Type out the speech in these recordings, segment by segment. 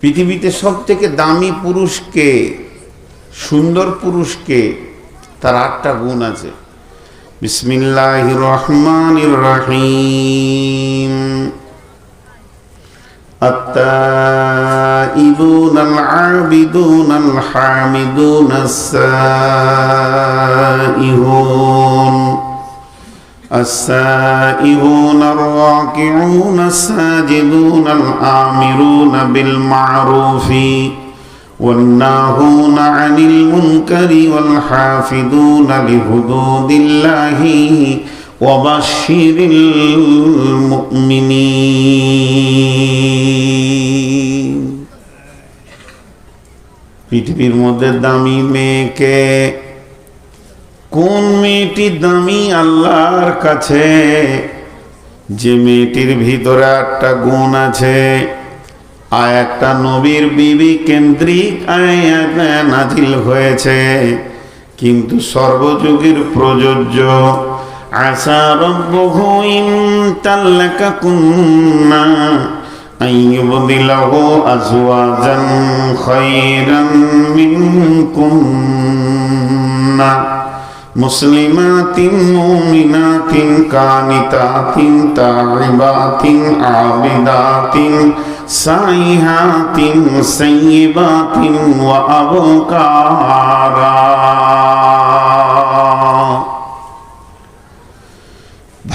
পৃথিবীতে সবথেকে দামি পুরুষকে, সুন্দর পুরুষকে, তার 8টা গুণ আছে। বিসমিল্লাহির রহমানির রহিম। আত-তাইবুনাল আবিদুনাল হামিদুনাস সাইহুন السائحون الراكعون الساجدون الآمرون بالمعروف والناهون عن المنكر والحافظون لحدود الله وبشر المؤمنين। পৃথিবীর মধ্যে দামি মেয়েকে, কোন মেয়েটি দামি আল্লাহর কাছে? যে মেয়েটির ভিতরে 8টা গুণ আছে। আয়াতটা নবীর বিবি কেন্দ্রিক আয়াত নাজিল হয়েছে, কিন্তু সর্বযুগের প্রযোজ্য। আসা রাব্বুহু ইন তাল্লাকাকুন্না আইয়ুবদিলাহু আজওয়াজান খায়রান মিনকুন্না মুসলিমাতিন মুমিনাতিন কানিতাতিন তাইবাতিন আবিদাতিন সাইহাতিন সাইয়্যিবাতিন ওয়া আবকারা।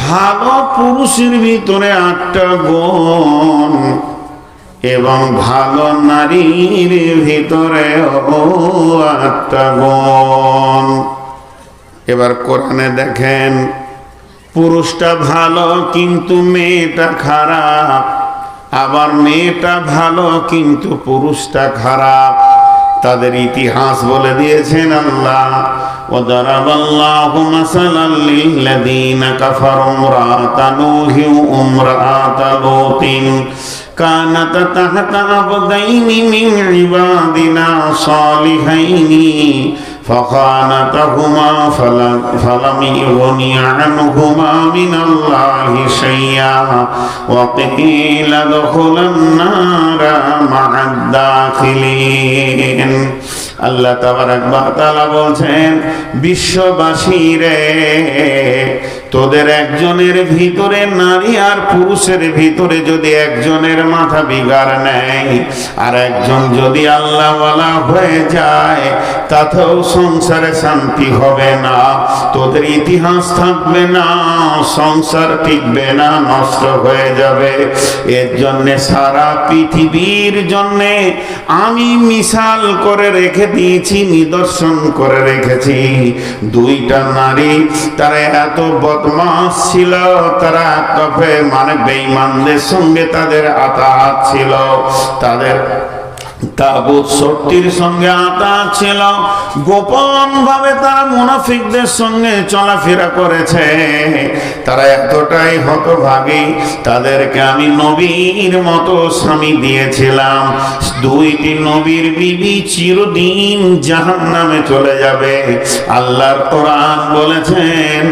ভালো পুরুষের ভিতরে 8টা গুণ এবং ভালো নারীর ভিতরে 8টা গুণ। এবার কোরআনে দেখেন, পুরুষটা ভালো কিন্তু মেয়েটা খারাপ, আবার মেয়েটা ভালো কিন্তু পুরুষটা খারাপ। তাদের ইতিহাস বলে দিয়েছেন আল্লাহ। ওয়াদারাবাল্লাহু মাসালাল লিল্লাযীনা কাফারু ইমরাআতা নূহি ওয়া ইমরাআতা লূতিন কানাতা তাহতা আবদাইনি মিন ইবাদিনা সালিহাইনি فخانتهما فلم يغني عنهما من الله شيئا وقيل ادخلا النار مع الداخلين। আল্লাহ তাবারাক ওয়া তাআলা বলছেন, বিশ্ববাসীরে, তোদের একজনের ভিতরে, নারী আর পুরুষের ভিতরে যদি একজনের মাথা বিগাড় নেয় আর একজন যদি আল্লাহওয়ালা হয়ে যায়, তাতেও সংসারে শান্তি হবে না, তোদের ইতিহাস থাকবে না, সংসার টিকবে না, নষ্ট হয়ে যাবে। এর জন্য সারা পৃথিবীর জন্য আমি মিসাল করে রেখে দিয়েছি, নিদর্শন করে রেখেছি। 2টা নারী, তারা এত বদমাশ ছিল, তারা বেঈমানদের সঙ্গে তাদের আতাত ছিল, তাদের তাগুত শক্তির সঙ্গে আতাত ছিল। গোপন ভাবে তারা মুনাফিকদের সঙ্গে চলাফেরা করেছে। তারা এতটাই হতভাগী, তাদেরকে আমি নবীর মতো স্বামী দিয়েছিলাম। 2টি নবীর বিবি চিরদিন জাহান্নামে চলে যাবে। আল্লাহর কোরআন বলেছেন,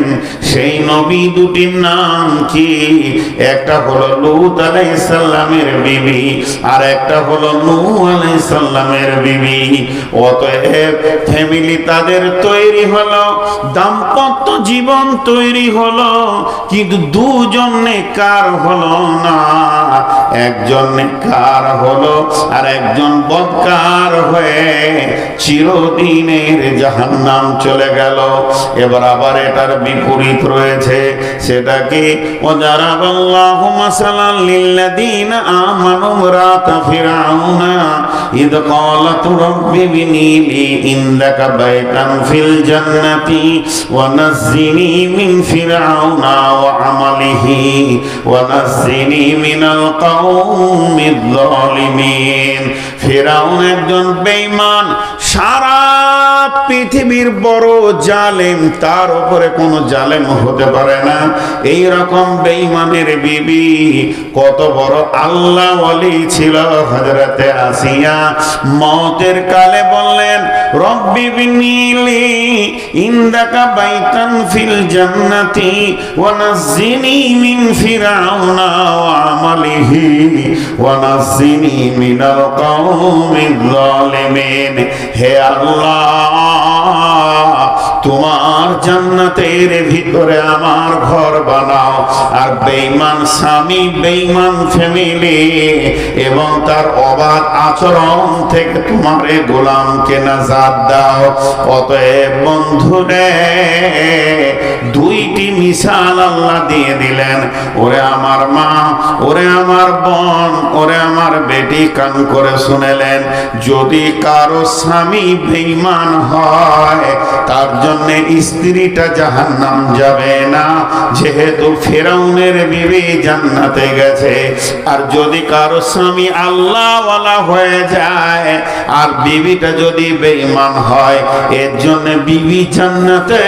সেই নবী 2টির নাম কি? একটা হলো লূত আলাইহিস সালামের বিবি, আর একটা হলো নূহ আলাইহিস সালামের বিবি। অতএব ফ্যামিলি তাদের তৈরি হলো, দাম্পত্য জীবন তৈরি হলো, কিন্তু 2জন নেককার হলো না। একজন নেককার হলো আর একজন বদকার হয়ে চিরদিনের জাহান্নাম চলে গেল। এবার আবার এটার বিপরীত রয়েছে, সেটা কি? ওয়াদারাবাল্লাহু মাসালাল লিল্লাযীনা আমানু ইমরাআতা ফিরআউনা ইয ক্বালাত রাব্বি বিনি লি ইনদাকা বাইতান ফিল জান্নাতি ওয়া নাজ্জিনি মিন ফিরআউনা ওয়া আমালিহি ওয়া নাজ্জিনি মিনাল কওমিয যালিমিন। ফিরআউন একজন বেঈমান, সারা পৃথিবীর বড় জালেম তার উপরে কোনো জালেম হতে পারে না। এই রকম বেঈমানের বিবি কত বড় আল্লাহ ওয়ালি ছিল হযরতে আসিয়া। মওতের কালে বললেন রব্বি বিনিলি ইনদাকা বাইতান ফিল জান্নাতি ওয়া নাজ্জিনি মিন ফিরআউনা ওয়া আমালিহি ওয়া নাজ্জিনি মিনাল কওমিজ জালিমিন। হে আল্লাহ, তোমার জান্নাতের ভিতরে আমার ঘর বানাও, আর বেঈমান স্বামী, বেঈমান ফ্যামিলি এবং তার অবাধ আচরণ থেকে তোমার এই গোলামকে নাজাত দাও। অতএব বন্ধুরে, দুইটি মিসাল আল্লাহ দিয়ে দিলেন। ওরে আমার মা, ওরে আমার বোন, ওরে আমার বেটি, কান করে শুনেলেন, যদি কারো স্বামী বেঈমান হয় তার জন্য স্ত্রীটা জাহান্নাম যাবে না, যেহেতু ফিরআউনের বিবি জান্নাতে গেছে। আর যদি কারো স্বামী আল্লাহওয়ালা হয়ে যায় আর বিবিটা যদি বেঈমান হয়, এর জন্য বিবি জান্নাতে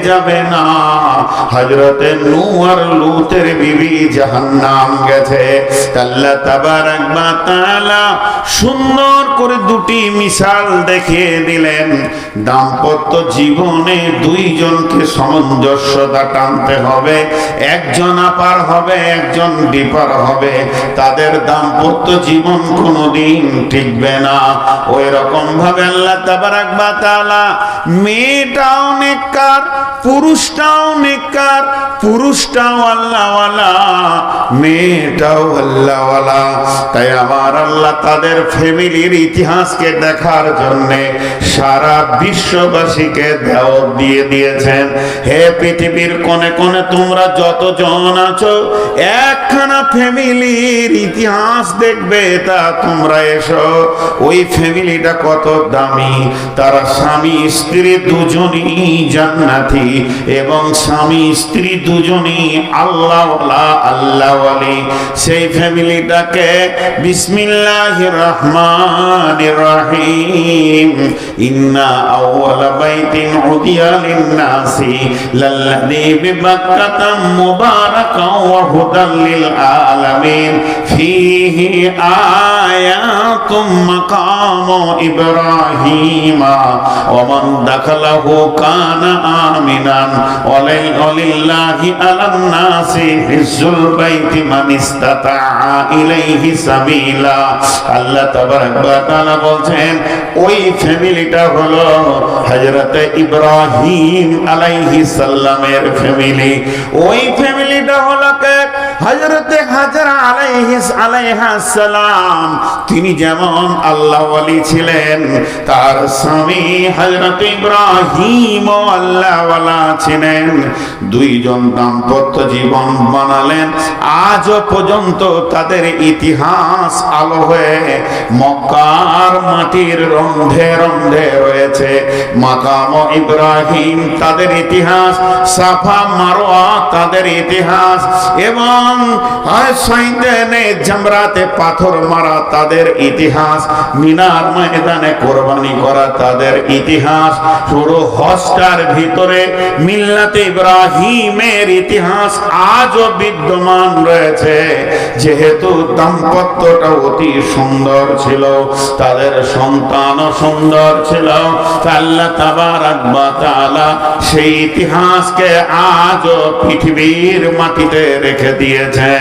যাবে না। হযরতে নূহ আর লূতের বিবি জাহান্নাম গেছে। আল্লাহ তাবারাক ওয়া তাআলা সুন্দর করে দুটি মিসাল দেখিয়ে দিলেন। দাম্পত্য জীবনে দুইজনকে সামঞ্জস্যতা টানতে হবে। একজন আপার হবে, একজন বিপার হবে, তাদের দাম্পত্য জীবন কোনোদিন টিকবে না। ওই রকম ভাবে আল্লাহ তাবারাক ওয়া তাআলা মেয়েটাও নেককার, পুরুষটাও নেককার, পুরুষটাও আল্লাহওয়ালা, মেয়েটাও আল্লাহওয়ালা। তাই আমার আল্লাহ তাদের ফ্যামিলির ইতিহাসকে দেখার জন্য সারা বিশ্ববাসীকে দাওয়াত দিয়ে দিয়েছেন। হে পৃথিবীর কোণে কোণে তোমরা যতজন আছো, একখানা ফ্যামিলির ইতিহাস দেখবে, তা তোমরা এসো। ওই ফ্যামিলিটা কত দামি, তারা স্বামী স্ত্রী দুজনই জান্নাতি এবং স্বামী স্ত্রী দুজনই আল্লাহওয়ালা, আল্লাহওয়ালি। সেই ফ্যামিলিটাকে বিসমিল্লাহির রহমানির রহিম, ইন্না আউওয়ালা বাইতিন উদিয়া লিন-নাসি লাল্লাযী বিবাক্কাতা মুবারাকান ওয়া হুদাল লিল আলামিন ফীহি আয়াতুম মাকামু ইব্রাহিমা ওয়া মান দাখালাহু কানা আমিনান ওয়া লিল্লাহি আলান নাসি হিজ্জুল বাইতি মান ইসতাতা ইলাইহি সাবিলা। আল্লাহ তাবারাক ওয়া তাআলা বলছেন ওই ফ্যামিলিটা হলো হযরতে ইব্রাহিম আলাইহিস সালামের ফ্যামিলি। ওই ফ্যামিলিটা হলো হযরতে হাজরা আলাইহাস সালাম। তিনি যেমন আল্লাহ ওয়ালি ছিলেন, তার স্বামী হযরত ইব্রাহিম আল্লাহ ওয়ালা ছিলেন। দুইজন দাম্পত্য জীবন বানালেন। আজও পর্যন্ত তাদের ইতিহাস আলো হয়ে মক্কার মাটির রন্ধে রন্ধে রয়েছে। মাকাম ইব্রাহিম তাদের ইতিহাস, সাফা মারওয়া তাদের ইতিহাস, এবং সাইদানে জামরাতে পাথর মারা তাদের ইতিহাস, মিনার ময়দানে কোরবানি করা তাদের ইতিহাস, পুরো হজটার ভিতরে মিল্লাতে ইব্রাহিমের ইতিহাস আজও বিদ্যমান রয়েছে। যেহেতু দাম্পত্যটা অতি সুন্দর ছিল, তাদের সন্তানও সুন্দর ছিল, আল্লাহ তাবারাক ওয়া তাআলা সেই ইতিহাসকে আজও পৃথিবীর মাটিতে রেখে দিয়েছে।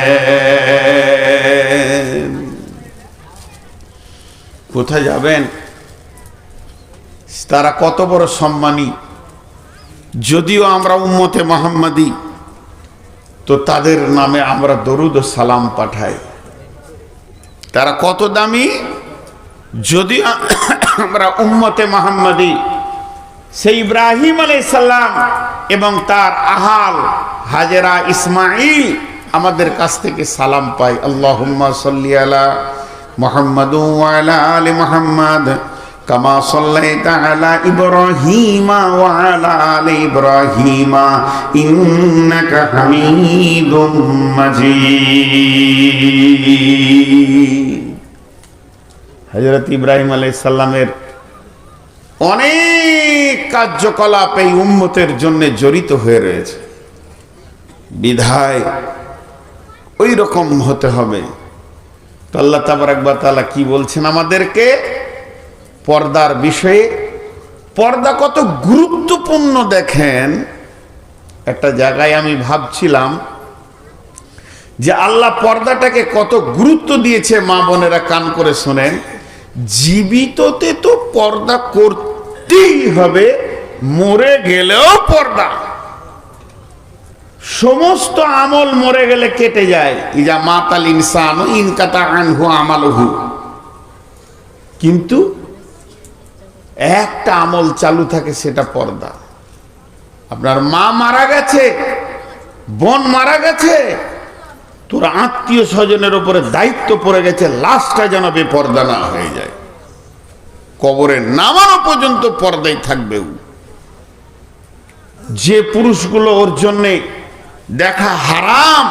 কোথায় যাবেন? তারা কত বড় সম্মানী। যদিও আমরা উম্মতে মুহাম্মাদি, তো তাদের নামে আমরা দরুদ ও সালাম পাঠাই। তারা কত দামি। যদিও আমরা উম্মতে মুহাম্মাদি, সেই ইব্রাহিম আলাইহিস সালাম এবং তার আহাল হাজেরা ইসমাঈল আমাদের কাছ থেকে সালাম পাই। আল্লাহুম্মা সাল্লি আলা মুহাম্মাদ ওয়া আলা আলি মুহাম্মাদ কামা সাল্লাইতা আলা ইব্রাহিম ওয়া আলা আলি ইব্রাহিম ইন্নাকা হামিদুম মাজিদ। হযরত ইব্রাহিম আলাইহিস সালামের অনেক কার্যকলাপ এই উম্মতের জন্য জড়িত হয়ে রয়েছে, বিধায় ওই রকম হতে হবে। তো আল্লাহ তাবারক ওয়া তাআলা কি বলছেন আমাদেরকে পর্দার বিষয়ে? পর্দা কত গুরুত্বপূর্ণ দেখেন। একটা জায়গায় আমি ভাবছিলাম যে আল্লাহ পর্দাটাকে কত গুরুত্ব দিয়েছে। মা বোনেরা কান করে শোনেন, জীবিততে তো পর্দা করতেই হবে, মরে গেলেও পর্দা। সমস্ত আমল মরে গেলে কেটে যায়, ইজা মাতাল ইনসান ইনকাতা আনহু আমালুহু, কিন্তু একটা আমল চালু থাকে, সেটা পর্দা। আপনার মা মারা গেছে, বোন মারা গেছে, তোর আত্মীয় স্বজনের উপরে দায়িত্ব পড়ে গেছে, লাশটা যেন বেপর্দা না হয়ে যায়। কবরে নামানো পর্যন্ত পর্দায় থাকবে। যে পুরুষগুলো ওর জন্যে দেখা হারাম,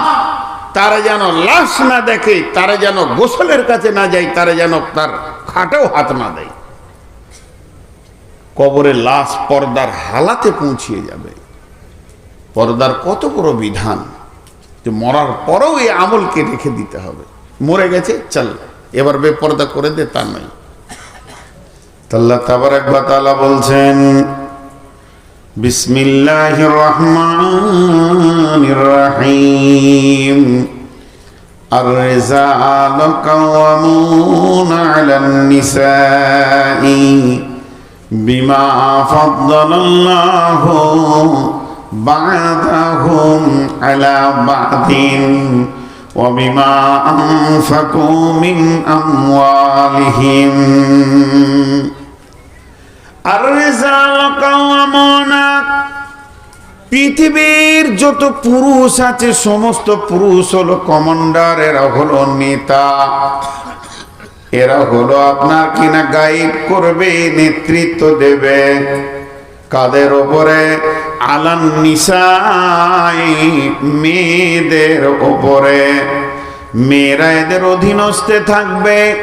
তারা যেন লাশ না দেখে, তারা যেন গোসলের কাছে না যায়, তারা যেন তার খাটেও হাত না দেয়। কবরে লাশ পর্দার হালাতে পৌঁছিয়ে যাবে। পর্দার কত বড় বিধান যে মরার পরেও এই আমলকে রেখে দিতে হবে। মরে গেছে, চল এবার বেপর্দা করে দে, তা নয়। আল্লাহ তাবারক ওয়া তাআলা বলছেন, বিসমিল্লাহির রহমানির রহিম, আর-রিজালু কাওয়ামুনা আলান নিসাই বিমা ফাদ্দালাল্লাহু বা'দাহুম আলা বা'দিন ওয়া বিমা আনফাকু মিন আমওয়ালিহিম। আর-রিজালু কাওয়ামুনা, পৃথিবীর যত পুরুষ আছে সমস্ত পুরুষ হলো কমান্ডার, এরা হলো নেতা, এরা হলো আপনার কিনা গাইড করবে, নেতৃত্ব দেবে। কাদের ওপরে? আলান নিসাই, মেয়েদের ওপরে। মেয়েরা এদের অধীনস্থে থাকবে।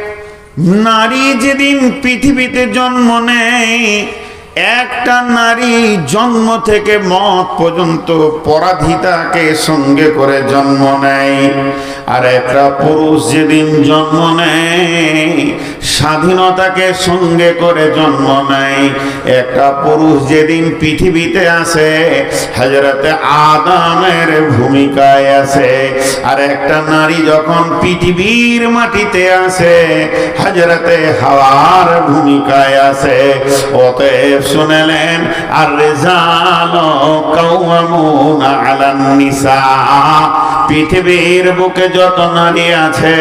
নারী যেদিন পৃথিবীতে জন্ম নেয়, একটা নারী জন্ম থেকে মত পর্যন্ত পরাধীতাকে সঙ্গে করে জন্ম নেয়। আর একটা পুরুষ যেদিন জন্ম নেয়, স্বাধীনতাকে সঙ্গে করে জন্ম নেয়। একটা পুরুষ যেদিন পৃথিবীতে আসে, হযরতে আদমের ভূমিকায় আসে। আর একটা নারী যখন পৃথিবীর মাটিতে আসে, হযরতে হাওয়ার ভূমিকায় আসে। অতএব শুনলেন, আর-রিজালু কাওয়ামুনা আলান নিসা, পৃথিবীর বুকে যত নারী আছে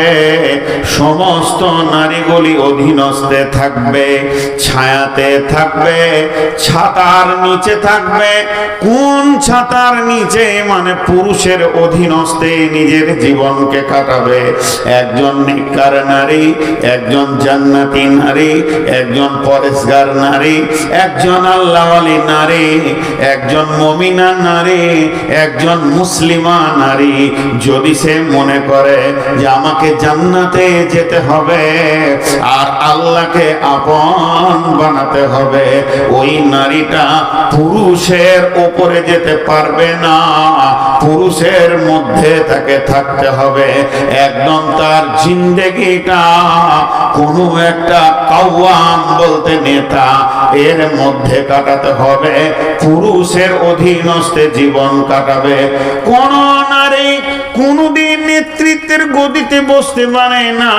সমস্ত নারীগুলি অধীনস্থে থাকবে, ছায়াতে থাকবে, ছাতার নিচে থাকবে। কোন ছাতার নিচে? মানে পুরুষের অধীনস্থে নিজের জীবনকে কাটাবে। একজন নেককার নারী, একজন জান্নাতি নারী, একজন পরেশগার নারী, একজন আল্লাহওয়ালি নারী, একজন মুমিনা নারী, একজন মুসলিমা নারী। যদি সে মনে করে যে আমাকে জান্নাতে যেতে হবে আর আল্লাহকে আপন বানাতে হবে, ওই নারীটা পুরুষের উপরে যেতে পারবে না, পুরুষের মধ্যে তাকে থাকতে হবে। একদম তার জিন্দেগিটা কোনো একটা কাওয়াম বলতে নেতা, এর মধ্যে কাটাতে হবে। পুরুষের অধীনস্থে জীবন কাটাবে। কোন নারী কোনদিন নেতৃত্বের গদিতে বসতে পারে না।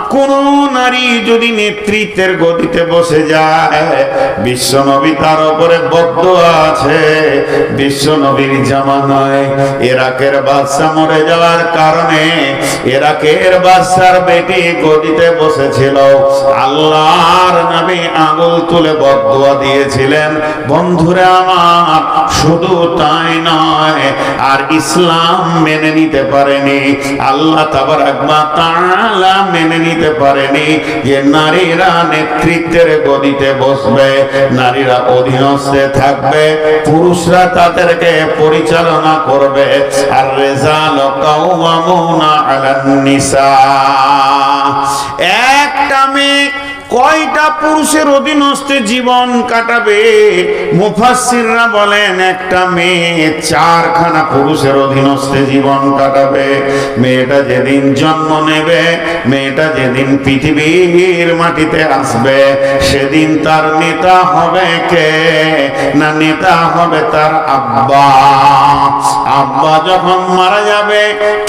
কোন নারী যদি নেতৃত্বের গদিতে বসে যায়, বিশ্বনবী তার উপরে বদদোয়া আছে। বিশ্বনবীর জামানায় ইরাকের বাদশা মরে যাওয়ার কারণে ইরাকের বাদশার বেটি গদিতে বসেছিল। আল্লাহর নবী আঙ্গুল তুলে বদদোয়া দিয়েছিলেন। বন্ধুরা আমার, শুধু তাই নয়, আর ইসলাম মেনে নিতে পারেনি, আল্লাহ তাবারক ওয়া তাআলা মেনে নিতে পারেনি যে নারীরা নেতৃত্বের গদিতে বসবে, নারীরা অধীনস্থে থাকবে, পুরুষরা তাদেরকে পরিচালনা করবে। আর রিজালু কাওয়ামুনা আলান নিসা, একটা মেয়ে কয়টা পুরুষের অধীনস্থে জীবন কাটাবে? মুফাসসিররা বলেন একটা মেয়ে 4খানা পুরুষের অধীনস্থে জীবন কাটাবে। মেয়েটা যেদিন জন্ম নেবে, মেয়েটা যেদিন পৃথিবীর মাটিতে আসবে, সেদিন তার নেতা হবে কে? না, নেতা হবে তার আব্বা। আব্বা যখন মারা যাবে,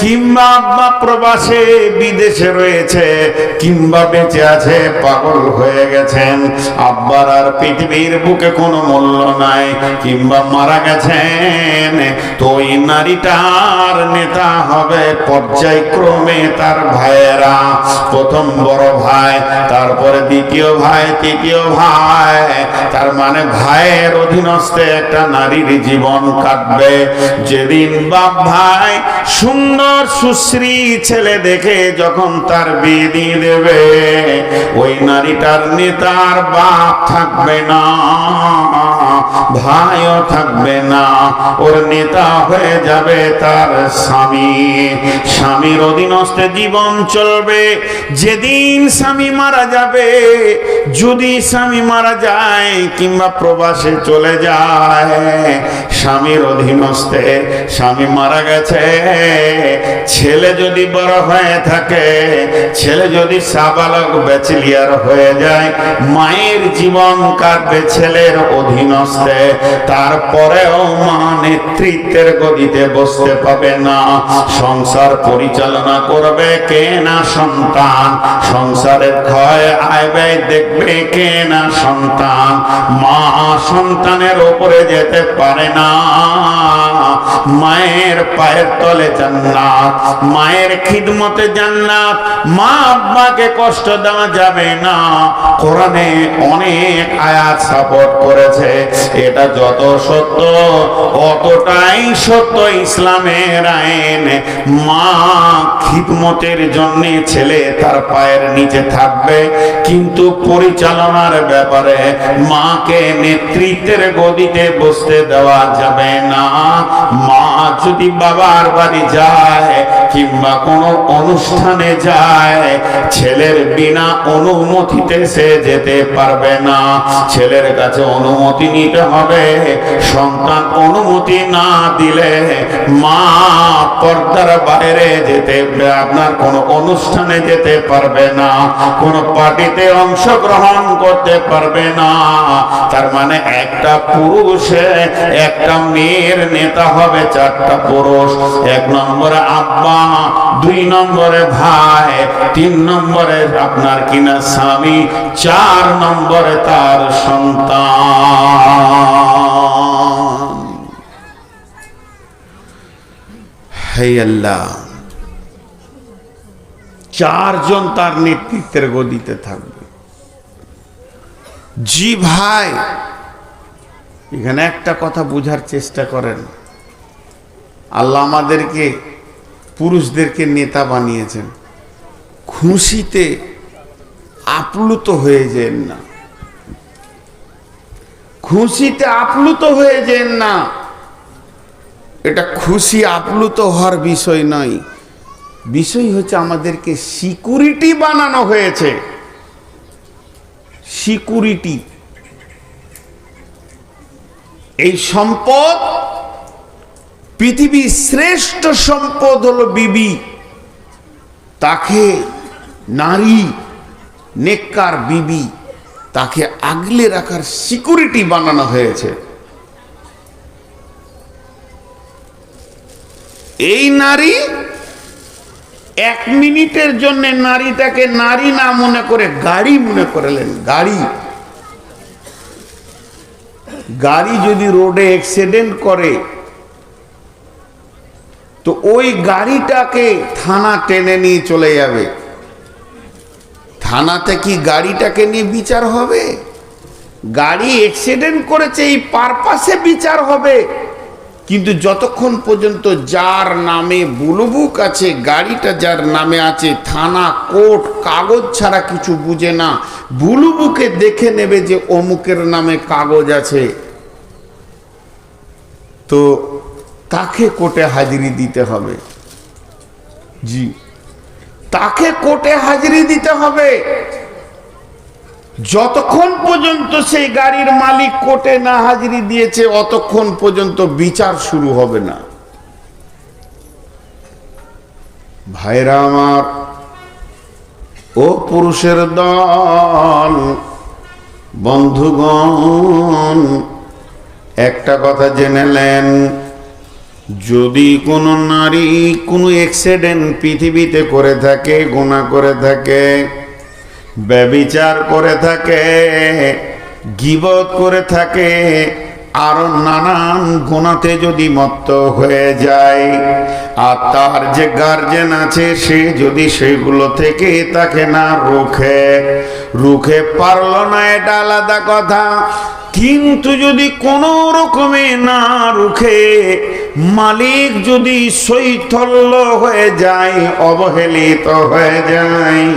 কিংবা আব্বা প্রবাসে বিদেশে রয়েছে, কিংবা বেঁচে আছে, পাগল হয়ে গেছেন, আব্বার আর পৃথিবীর বুকে কোনো মূল্য নাই, কিংবা মারা গেছেন, তো ওই নারীটার নেতা হবে পর্যায়ক্রমে তার ভাইয়েরা। প্রথম বড় ভাই, তারপরে দ্বিতীয় ভাই, তৃতীয় ভাই। তার মানে ভাইয়ের অধীনস্থে একটা নারীর জীবন কাটবে। যেদিন বাপ ভাই সুন্দর সুশ্রী ছেলে দেখে যখন তার বিয়ে দিয়ে দেবে, ওই নারীটার নেতার বাপ থাকবে না, ভাইও থাকবে না, ওর নেতা হয়ে যাবে তার স্বামী। স্বামীর অধীনস্থে জীবন চলবে। যেদিন স্বামী মারা যাবে, যদি স্বামী মারা যায় কিংবা প্রবাসে চলে যায়, স্বামীর অধীনস্থে, স্বামী মারা গেছে, ছেলে যদি বড় হয়ে থাকে, ছেলে যদি সাবালক ব্যাচেলিয়ার হয়ে যায়, মায়ের জীবন কাটবে ছেলের অধীনস্থে। তারপরেও মা নেতৃত্বের গদিতে বসতে পাবে না। সংসার পরিচালনা করবে কে? না সন্তান। সংসারের ক্ষয় আয় ব্যয় দেখবে কে? না সন্তান। মা সন্তানের উপরে যেতে পারে না। মায়ের পায়ের তলে জান্নাত, মায়ের খিদমতে জান্নাত। মা আব্বাকে কষ্ট দেওয়া যাবে না। কোরআনে অনেক আয়াত সাপোর্ট করেছে। এটা যত সত্য অতটাই সত্য ইসলামের আইন। মা খিদমতের জন্য ছেলে তার পায়ের নিচে থাকবে, কিন্তু পরিচালনার ব্যাপারে মাকে নেতৃত্বের গদিতে বসতে দেওয়া যাবে না। মা যদি বাবার বাড়ি যায় কিংবা কোনো অনুষ্ঠানে যায়, ছেলের বিনা অনুমতিতে সে যেতে পারবে না। ছেলের কাছে অনুমতি নিতে হবে। সন্তান অনুমতি না দিলে মা পর্দার বাইরে যেতে, আপনার কোনো অনুষ্ঠানে যেতে পারবে না, কোনো পার্টিতে অংশগ্রহণ করতে পারবে না। তার মানে একটা পুরুষে একটা মেয়ের নেতা হবে 4টা পুরুষ। 1 নম্বরে আব্বা, 2 নম্বরে ভাই, 3 নম্বরে আপনার কিনা স্বামী, 4 নম্বরে তার সন্তান। হে আল্লাহ, 4 জন তার নেতৃত্বের গদিতে থাকবে। জি ভাই, এখানে একটা কথা বোঝার চেষ্টা করেন। আল্লাহ আমাদেরকে, পুরুষদেরকে নেতা বানিয়েছেন। খুশিতে আপ্লুত হয়ে যেন না, খুশিতে আপ্লুত হয়ে যেন না। এটা খুশি আপ্লুত হওয়ার বিষয় নয়। বিষয় হচ্ছে আমাদেরকে সিকিউরিটি বানানো হয়েছে। সিকিউরিটি, এই সম্পদ, পৃথিবীর শ্রেষ্ঠ সম্পদ হলো বিবি। তাকে নারী, নেককার বিবি, তাকে আগলে রাখার সিকিউরিটি বানানো হয়েছে। এই নারী 1 মিনিটের জন্য নারীটাকে নারী না মনে করে গাড়ি মনে করলেন। গাড়ি, গাড়ি যদি রোডে অ্যাক্সিডেন্ট করে তো ওই গাড়িটাকে থানা টেনে নিয়ে চলে যাবে। থানাতে কি গাড়িটাকে নিয়ে বিচার হবে? গাড়ি অ্যাক্সিডেন্ট করেছে এই পারপাসে বিচার হবে। কিন্তু যতক্ষণ পর্যন্ত যার নামে বুলুবুক আছে, গাড়িটা যার নামে আছে, থানা কোর্ট কাগজ ছাড়া কিছু বুঝে না। বুলুবুকে দেখে নেবে যে অমুকের নামে কাগজ আছে, তো তাকে কোর্টে হাজিরি দিতে হবে। জি, তাকে কোর্টে হাজিরি দিতে হবে। যতক্ষণ পর্যন্ত সেই গাড়ির মালিক কোর্টে না হাজিরি দিয়েছে অতক্ষণ পর্যন্ত বিচার শুরু হবে না। ভাইরা আমার, ও পুরুষের দল, বন্ধুগণ, একটা কথা জেনে নেন, যদি কোনো নারী কোনো অ্যাক্সিডেন্ট পৃথিবীতে করে থাকে, গুনাহ করে থাকে, ব্যভিচার করে থাকে, গীবত করে থাকে, আরো নানান গুনাতে যদি মত্ত হয়ে যায়, আর তার যে গার্জেন আছে সে যদি সেগুলো থেকে তাকে না রুখে পারল না, এটা আলাদা কথা। কিন্তু যদি কোনো রকমে না রুখে মালিক যদি শৈথল্য হয়ে যায়, অবহেলিত হয়ে যায়,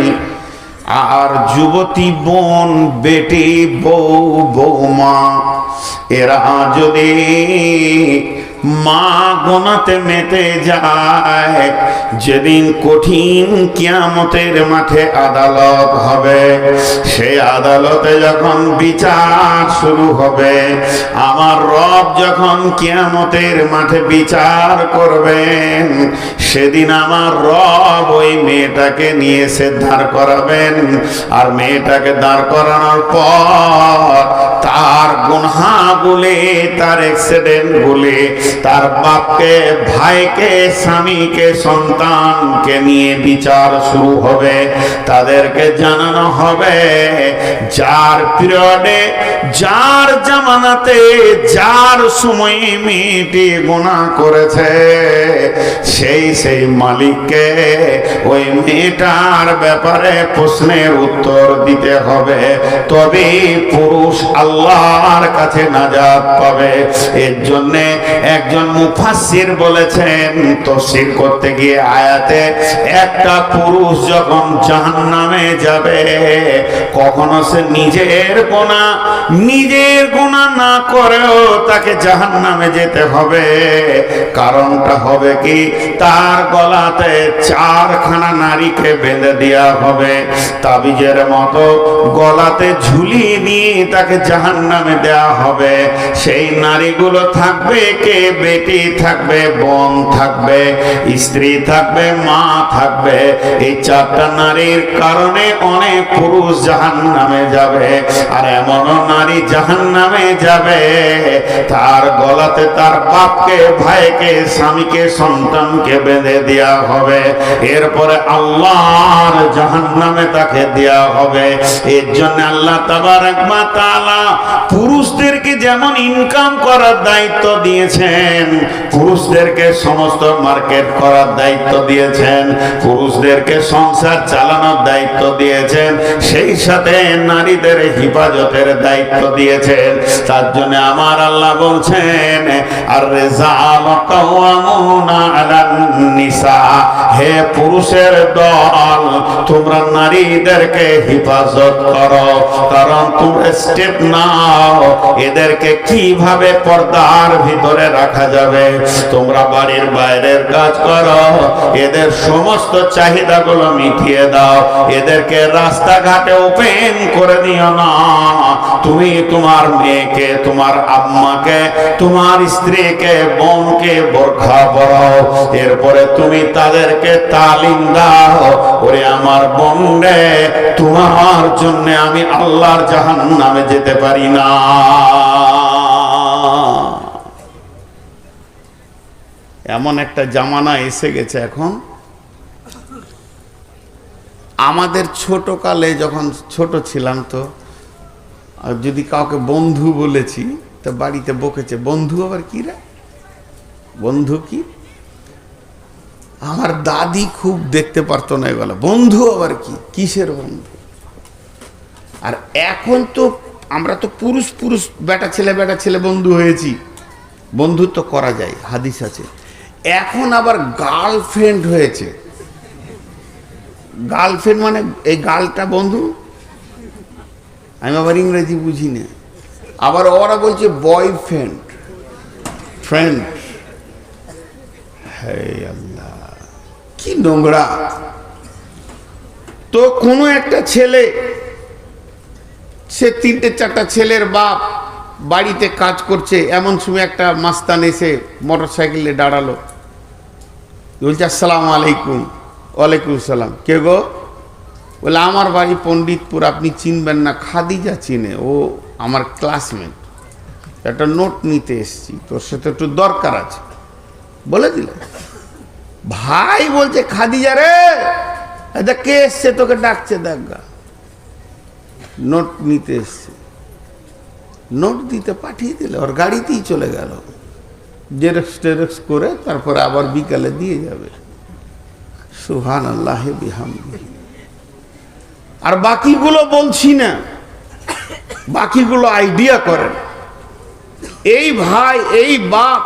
আর যুবতী বোন, বেটি, বউ, বৌমা এরা যদি মা গোনাতে মেতে যায়, যেদিন কঠিন কিয়ামতের মাঠে আদালত হবে, সেই আদালতে যখন বিচার শুরু হবে, আমার রব যখন কিয়ামতের মাঠে বিচার করবেন, সেদিন আমার রব ওই মেয়েটাকে নিয়ে এসে দাঁড় করাবেন। আর মেয়েটাকে দাঁড় করানোর পর তার গুনাহ বলে, তার অ্যাক্সিডেন্ট বলে, তার বাপকে, ভাইকে, স্বামীকে, সন্তানকে নিয়ে বিচার শুরু হবে। তাদেরকে জানানো হবে যার পিরিয়ডে, যার জামানাতে, যার সময়ে মেয়েটি গুনাহ করেছে, সেই মালিককে ওই মেয়েটার ব্যাপারে প্রশ্নের উত্তর দিতে হবে। তবে পুরুষ আল্লাহর কাছে নাজাত পাবে। এর জন্যে একজন মুফাসসির বলেছেন, তাফসীর করতে গিয়ে আয়াতে, একটা পুরুষ যখন জাহান্নামে যাবে, কখনো সে নিজের গুনাহ না করেও তাকে জাহান্নামে যেতে হবে। কারণটা হবে কি, তার গলাতে 4খানা নারীকে বেঁধে দেওয়া হবে, তাবিজের মতো গলাতে ঝুলিয়ে নিয়ে তাকে জাহান্নামে দেওয়া হবে। সেই নারীগুলো থাকবে কে? বেটি থাকবে, বোন থাকবে, স্ত্রী থাকবে, মা থাকবে। এই 4টা নারীর কারণে অনেক পুরুষ জাহান্নামে যাবে। আর এমনও নারী জাহান্নামে যাবে, তার গলাতে তার বাপকে, ভাইকে, স্বামীকে, সন্তানকে বেঁধে দেওয়া হবে। এরপরে আল্লাহর জাহান্নামে তাকে দেওয়া হবে। এর জন্য আল্লাহ তাবারক ওয়া তাআলা পুরুষদেরকে যেমন ইনকাম করার দায়িত্ব দিয়েছেন, পুরুষদেরকে সমস্ত মার্কেট করার দায়িত্ব দিয়েছেন, পুরুষদেরকে সংসার চালানোর দায়িত্ব দিয়েছেন, সেই সাথে নারীদের হিফাজতের দায়িত্ব দিয়েছেন। তার জন্য আমার আল্লাহ বলছেন, আর রিজালু কাওয়ামুনা আলান নিসা, হে পুরুষের দল, তোমরা নারীদেরকে হিফাজত করো। কারণ তোমরা স্টেপ নাও, এদেরকে কিভাবে পর্দার ভিতরে রাখা যাবে। তোমরা বাড়ির বাইরের কাজ করো, এদের সমস্ত চাহিদাগুলো মিটিয়ে দাও, এদেরকে রাস্তাঘাটে ওপেন করে দিও না। তুমি তোমার মেয়েকে, তোমার আম্মাকে, তোমার স্ত্রীকে, বোনকে বোরখা পরাও। এরপরে তুমি তাদেরকে তালিম দাও, ওরে আমার বোন রে, তোমার জন্য আমি আল্লাহর জাহান্নামে যেতে পারি না। এমন একটা জামানা এসে গেছে এখন। আমাদের ছোট কালে যখন ছোট ছিলাম, তো যদি কাউকে বন্ধু বলেছি তো বাড়িতে বকেছে, বন্ধু আবার কি রে, বন্ধু কি? আমার দাদি খুব দেখতে পারতো না এগুলো, বন্ধু আবার কি, কিসের বন্ধু? আর এখন তো আমরা তো পুরুষ বেটা ছেলে বন্ধু হয়েছি, বন্ধুত্ব করা যায়, হাদিস আছে। এখন আবার গার্লফ্রেন্ড হয়েছে। গার্লফ্রেন্ড মানে এই গার্লটা বন্ধু, আমি আবার ইংরেজি বুঝি না। আবার ওরা বলছে বয়ফ্রেন্ড, ফ্রেন্ড। হে আল্লাহ, কি নোংরা। তো কোনো একটা ছেলে সে 3-4টা ছেলের বাপ বাড়িতে কাজ করছে, এমন সময় একটা মাস্তান এসে মোটর সাইকেলে দাঁড়ালো, বলছে আসসালামু আলাইকুম। ওয়ালাইকুম সালাম। কে গো? বলে আমার বাড়ি পণ্ডিতপুর, আপনি চিনবেন না, খাদিজা চিনে, ও আমার ক্লাসমেট, একটা নোট নিতে এসছি, তোর সাথে একটু দরকার আছে। বলে দিল। ভাই বলছে খাদিজা রে, এটা কে এসছে তোকে ডাকছে, দেখা নোট নিতে এসছে। নোট দিতে পাঠিয়ে দিল, ওর গাড়িতেই চলে গেল, জেরক্স টেরক্স করে তারপরে আবার বিকালে দিয়ে যাবে। সুবহানাল্লাহি বিহামদিহি। আর বাকিগুলো বলছি না, বাকিগুলো আইডিয়া করেন। এই ভাই, এই বাপ,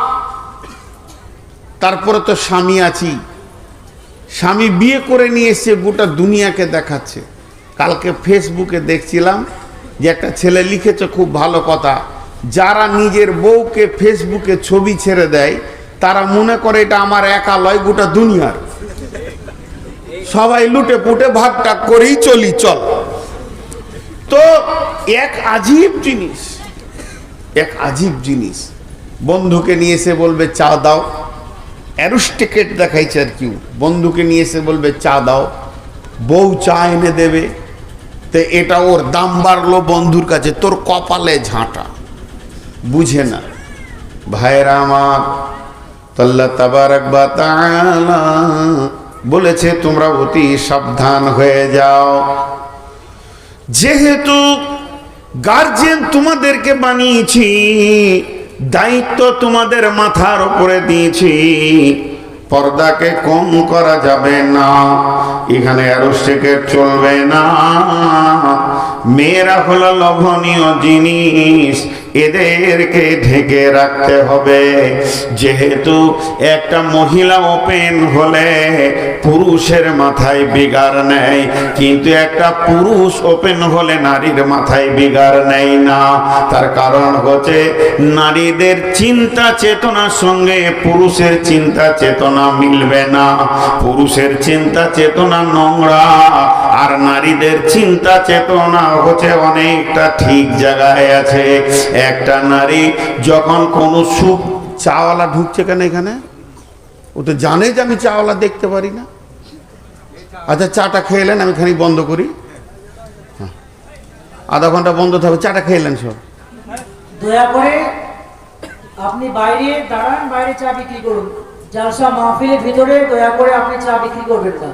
তারপরে তো স্বামী আছি, স্বামী বিয়ে করে নিয়ে এসে গোটা দুনিয়াকে দেখাচ্ছে। কালকে ফেসবুকে দেখছিলাম যে একটা ছেলে লিখেছে খুব ভালো কথা, যারা নিজের বউকে ফেসবুকে ছবি ছেড়ে দেয় তারা মনে করে এটা আমার একা লয়, গোটা দুনিয়ার, সবাই লুটে পুটে ভাগটাগ করেই চলি চল। তো এক আজীব জিনিস, এক আজীব জিনিস। বন্ধুকে নিয়ে এসে বলবে চা দাও, অ্যারোস্টিকেট দেখাইছে আর কি, বন্ধুকে নিয়ে এসে বলবে চা দাও, বউ চা এনে দেবে, তো এটা ওর দাম বাড়লো বন্ধুর কাছে, তোর কপালে ঝাঁটা, বুঝে না। ভাইরা আমার, আল্লাহ তাবারাক ওয়া তাআলা বলেছে তোমরা অতি সাবধান হয়ে যাও। যেহেতু গার্জিয়ান তোমাদেরকে বানিয়েছি, দায়িত্ব তোমাদের মাথার উপরে দিয়েছি, পর্দাকে কম করা যাবে না, এখানে অ্যারোস্টিকেট চলবে না। মেয়েরা হলো লোভনীয় জিনিস, এদেরকে ঢেকে রাখতে হবে। যেহেতু একটা মহিলা ওপেন হলে পুরুষের মাথায় বিগার নেই, কিন্তু একটা পুরুষ ওপেন হলে নারীর মাথায় বিগার নেই না। তার কারণ হচ্ছে নারীদের চিন্তা চেতনার সঙ্গে পুরুষের চিন্তা চেতনা মিলবে না। পুরুষের চিন্তা চেতনা নোংরা, আর নারীদের চিন্তা চেতনা হচ্ছে অনেকটা ঠিক জায়গায় আছে। একটা নারী যখন কোন সুখ, চাওয়ালা ঢুকছে কেন এখানে, ও তো জানে যে আমি চাওয়ালা দেখতে পারি না। আচ্ছা চাটা খেলেন, আমি খানিক বন্ধ করি, আধা ঘন্টা বন্ধ থাকবে, চাটা খেলেন সব। দয়া করে আপনি বাইরে দাঁড়ান, বাইরে চা বিক্রি করুন, জালসা মাহফিলের ভিতরে দয়া করে আপনি চা বিক্রি করবেন না।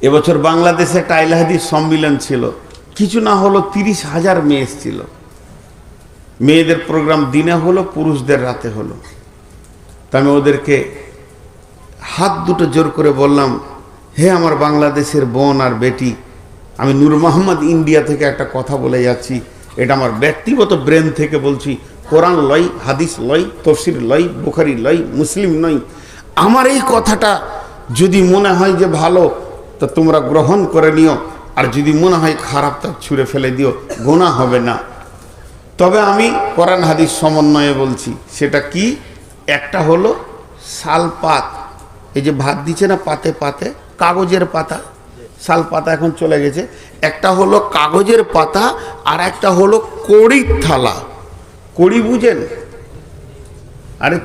এবছর বাংলাদেশে একটা আহলে হাদিস সম্মেলন ছিল, কিছু না হলো 30,000 মেয়ে এসেছিল। মেয়েদের প্রোগ্রাম দিনে হলো, পুরুষদের রাতে হলো। তা আমি ওদেরকে হাত দুটো জোর করে বললাম, হে আমার বাংলাদেশের বোন আর বেটি, আমি নূর মোহাম্মদ ইন্ডিয়া থেকে একটা কথা বলে যাচ্ছি, এটা আমার ব্যক্তিগত ব্রেন থেকে বলছি, কোরআন লয়, হাদিস লয়, তফসির লয়, বুখারী লয়, মুসলিম নয়। আমার এই কথাটা যদি মনে হয় যে ভালো, তা তোমরা গ্রহণ করে নিও, আর যদি মনে হয় খারাপ, তা ছুঁড়ে ফেলে দিও, গোনা হবে না। তবে আমি কোরআন হাদিস সমন্বয়ে বলছি। সেটা কি? একটা হলো শালপাত, এই যে ভাত দিচ্ছে না পাতে পাতে, কাগজের পাতা, শালপাতা এখন চলে গেছে। একটা হলো কাগজের পাতা, আর একটা হলো কড়ির থালা। কড়ি বুঝেন? আরে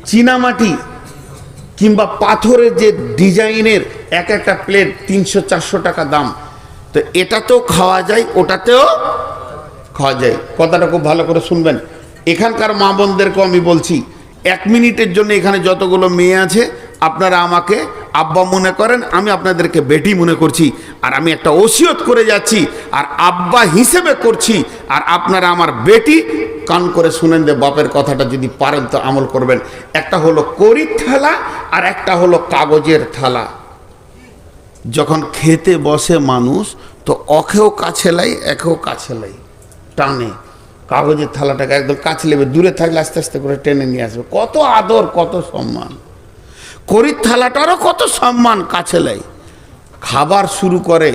চীনামাটি কিংবা পাথরের যে ডিজাইনের এক একটা প্লেট 300-400 টাকা দাম। তো এটাতেও খাওয়া যায়, ওটাতেও খাওয়া যায়। কথাটা খুব ভালো করে শুনবেন। এখানকার মা বোনদেরকেও আমি বলছি, 1 মিনিটের জন্য এখানে যতগুলো মেয়ে আছে আপনারা আমাকে আব্বা মনে করেন, আমি আপনাদেরকে বেটি মনে করছি, আর আমি একটা ওসিয়ত করে যাচ্ছি, আর আব্বা হিসেবে করছি, আর আপনারা আমার বেটি, কান করে শুনেন যে বাপের কথাটা যদি পারেন তো আমল করবেন। একটা হলো কড়ির থালা, আর একটা হলো কাগজের থালা। যখন খেতে বসে মানুষ, তো অখেও কাছে লাই, একেও কাছে লাই, টানে কাগজের থালাটাকে একদম কাছে নেবে, দূরে থাকলে আস্তে আস্তে করে টেনে নিয়ে আসবে। কত আদর, কত সম্মান। কড়ির থালাটারও কত সম্মান, কাছে লাই। খাবার শুরু করে,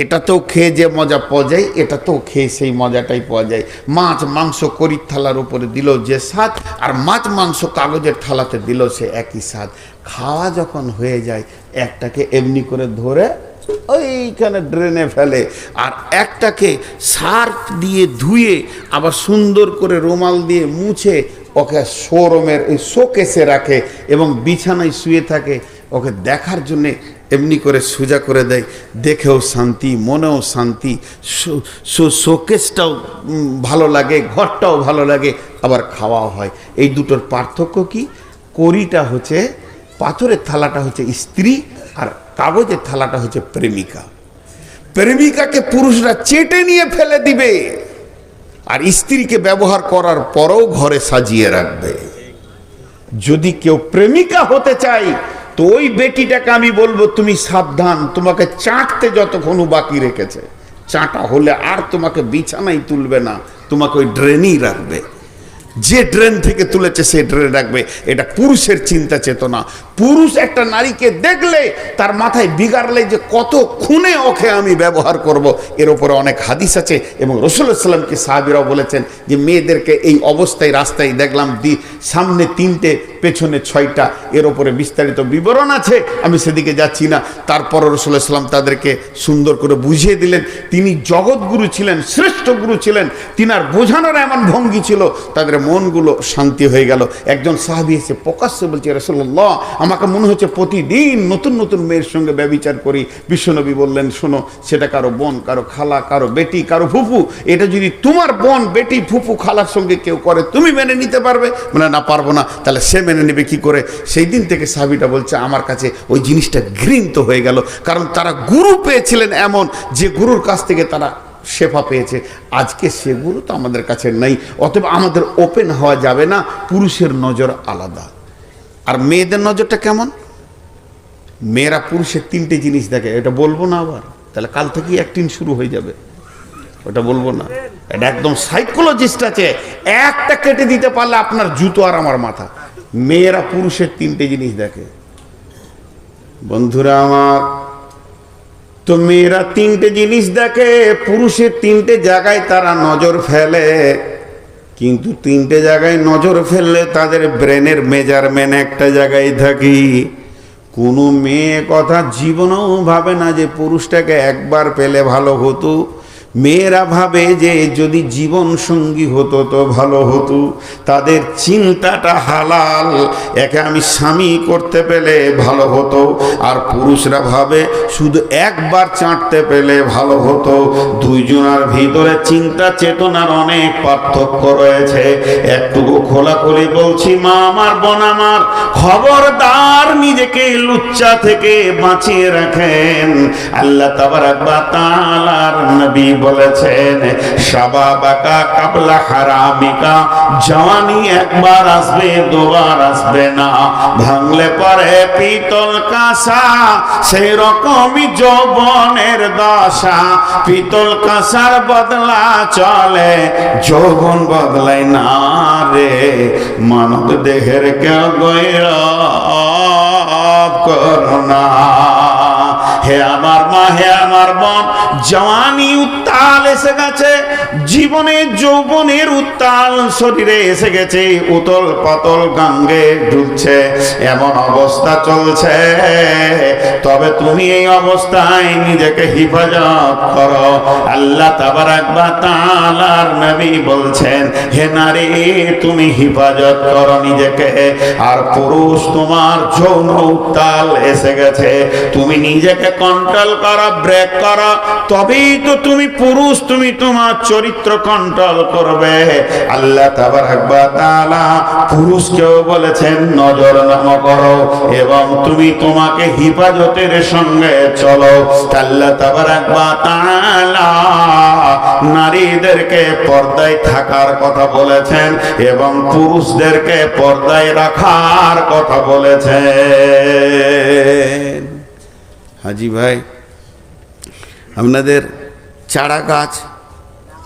এটাতেও খেয়ে যে মজা পাওয়া যায়, এটাতেও খেয়ে সেই মজাটাই পাওয়া যায়। মাছ মাংস কড়ির থালার উপরে দিল যে স্বাদ, আর মাছ মাংস কাগজের থালাতে দিল সে একই স্বাদ। খাওয়া যখন হয়ে যায়, একটাকে এমনি করে ধরে ওইখানে ড্রেনে ফেলে, আর একটাকে সার্ফ দিয়ে ধুয়ে আবার সুন্দর করে রুমাল দিয়ে মুছে ওকে শোরুমের ওই শোকেসে রাখে এবং বিছানায় শুয়ে থাকে। ওকে দেখার জন্যে এমনি করে সোজা করে দেয়, দেখেও শান্তি, মনেও শান্তি, শোকেসটাও ভালো লাগে, ঘরটাও ভালো লাগে, আবার খাওয়াও হয়। এই দুটোর পার্থক্য কি? কড়িটা হচ্ছে, পাথরের থালাটা হচ্ছে স্ত্রী, আর কাগজের থালাটা হচ্ছে প্রেমিকা। প্রেমিকাকে পুরুষরা চেটে নিয়ে ফেলে দিবে, আর স্ত্রীকে ব্যবহার করার পরও ঘরে সাজিয়ে রাখবে। যদি কেউ প্রেমিকা হতে চায় তো ওই বেটিটাকে আমি বলবো, তুমি সাবধান, তোমাকে চাটতে যতক্ষণ বাকি রেখেছে, চাটা হলে আর তোমাকে বিছানায় তুলবে না, তোমাকে ওই ড্রেনেই রাখবে। যে ড্রেন থেকে তুলেছে সে ড্রেনে রাখবে। এটা পুরুষের চিন্তা চেতনা। পুরুষ একটা নারীকে দেখলে তার মাথায় বিগাড়লে যে কত খুনে ওকে আমি ব্যবহার করব, এর ওপরে অনেক হাদিস আছে। এবং রাসূলুল্লাহ সাল্লাল্লাহু আলাইহি ওয়াসাল্লামকে সাহাবীরাও বলেছেন যে মেয়েদেরকে এই অবস্থায় রাস্তায় দেখলাম, সামনে 3টে পেছনে 6টা, এর ওপরে বিস্তারিত বিবরণ আছে, আমি সেদিকে যাচ্ছি না। তারপর রাসূলুল্লাহ সাল্লাল্লাহু আলাইহি ওয়াসাল্লাম তাদেরকে সুন্দর করে বুঝিয়ে দিলেন। তিনি জগৎগুরু ছিলেন, শ্রেষ্ঠ গুরু ছিলেন, তিনার বোঝানোর এমন ভঙ্গি ছিল, তাদের মনগুলো শান্তি হয়ে গেল। একজন সাহাবী এসে প্রকাশ্যে বলছে, রাসূলুল্লাহ, আমাকে মনে হচ্ছে প্রতিদিন নতুন নতুন মেয়ের সঙ্গে ব্যভিচার করি। বিশ্বনবী বললেন, শোনো, সেটা কারো বোন, কারো খালা, কারো বেটি, কারো ফুফু। এটা যদি তোমার বোন, বেটি, ফুফু, খালার সঙ্গে কেউ করে, তুমি মেনে নিতে পারবে? মানে না, পারবো না। তাহলে সে মেনে নেবে কি করে? সেই দিন থেকে সাহাবীটা বলছে, আমার কাছে ওই জিনিসটা ঘৃণিত হয়ে গেল, কারণ তারা গুরু পেয়েছিলেন এমন, যে গুরুর কাছ থেকে তারা শেফা পেয়েছে। আজকে সে গুরু তো আমাদের কাছে নেই, অতএব আমাদের ওপেন হওয়া যাবে না। পুরুষের নজর আলাদা। আর মেয়েদের নজরটা কেমন? মেয়েরা পুরুষের 3টে জিনিস দেখে। এটা বলবো না আবার, তাহলে কাল থেকেই অ্যাক্টিং শুরু হয়ে যাবে। ওটা বলবো না, এটা একদম সাইকোলজিস্ট আছে, একটা কেটে দিতে পারলে আপনার জুতো আর আমার মাথা। মেয়েরা পুরুষের 3টে জিনিস দেখে। বন্ধুরা আমার, তো মেয়েরা 3টে জিনিস দেখে, পুরুষের 3টে জায়গায় তারা নজর ফেলে। কিন্তু 3টে জায়গায় নজর ফেললে তাদের ব্রেনের মেজারমেন্ট একটা জায়গায় থাকি। কোনো মেয়ে কথা জীবনেও ভাবে না যে পুরুষটাকে একবার পেলে ভালো হতো। মেয়েরা ভাবে যে যদি জীবন সঙ্গী হতো তো ভালো হতো। তাদের চিন্তাটা হালাল, একে আমি স্বামী করতে পেলে ভালো হতো। আর পুরুষরা ভাবে শুধু একবার চাটতে পেলে ভালো হতো। দুইজনের ভিতরে চিন্তা চেতনার অনেক পার্থক্য রয়েছে। একটুকু খোলাখুলি বলছি, মা আমার, বোন আমার, খবরদার নিজেকে লুচ্চা থেকে বাঁচিয়ে রাখেন। আল্লাহ তাবারাক ওয়া তাআলার নবী বলেছেন, শাবাবাকা কাবলা হারামিকা, জওয়ানি একবার আসবে, দুবার আসবে না। ভাঙলে পরে পিতল কাঁসা, সেই রকমই যৌবনের দশা। পিতল কাঁসার বদলা চলে, যৌবন বদলায় না রে। মানব দেহের কেউ গৌরব করোনা। হে আমার মা, হে আমার বোন, জওয়ানি উত্তাল এসে গেছে, জীবনে যৌবনের উত্তাল শরীরে এসে গেছে, উতল পাতল গঙ্গে ডুবছে, এমন অবস্থা চলছে। তবে তুমি এই অবস্থায় নিজেকে হিফাজত করো। আল্লাহ তাবারাক ওয়া তাআলার নবী বলছেন, হে নারী, তুমি হিফাজত করো নিজেকে। আর পুরুষ, তোমার যৌন উত্তাল এসে গেছে, তুমি নিজেকে কন্ট্রোল করো, ব্রেক করো, তবেই তো তুমি পুরুষ, তুমি তোমার চরিত্র কন্ট্রোল করবে। আল্লাহ তাবারাক ওয়া তাআলা পুরুষকেও বলেছেন নজর নাম করো, এবং তুমি তোমাকে হিফাজতের সঙ্গে চলো। আল্লাহ তাবারাক ওয়া তাআলা নারীদেরকে পর্দায় থাকার কথা বলেছেন এবং পুরুষদেরকে পর্দায় রাখার কথা বলেছেন। হাজি ভাই, আপনাদের চারা গাছ,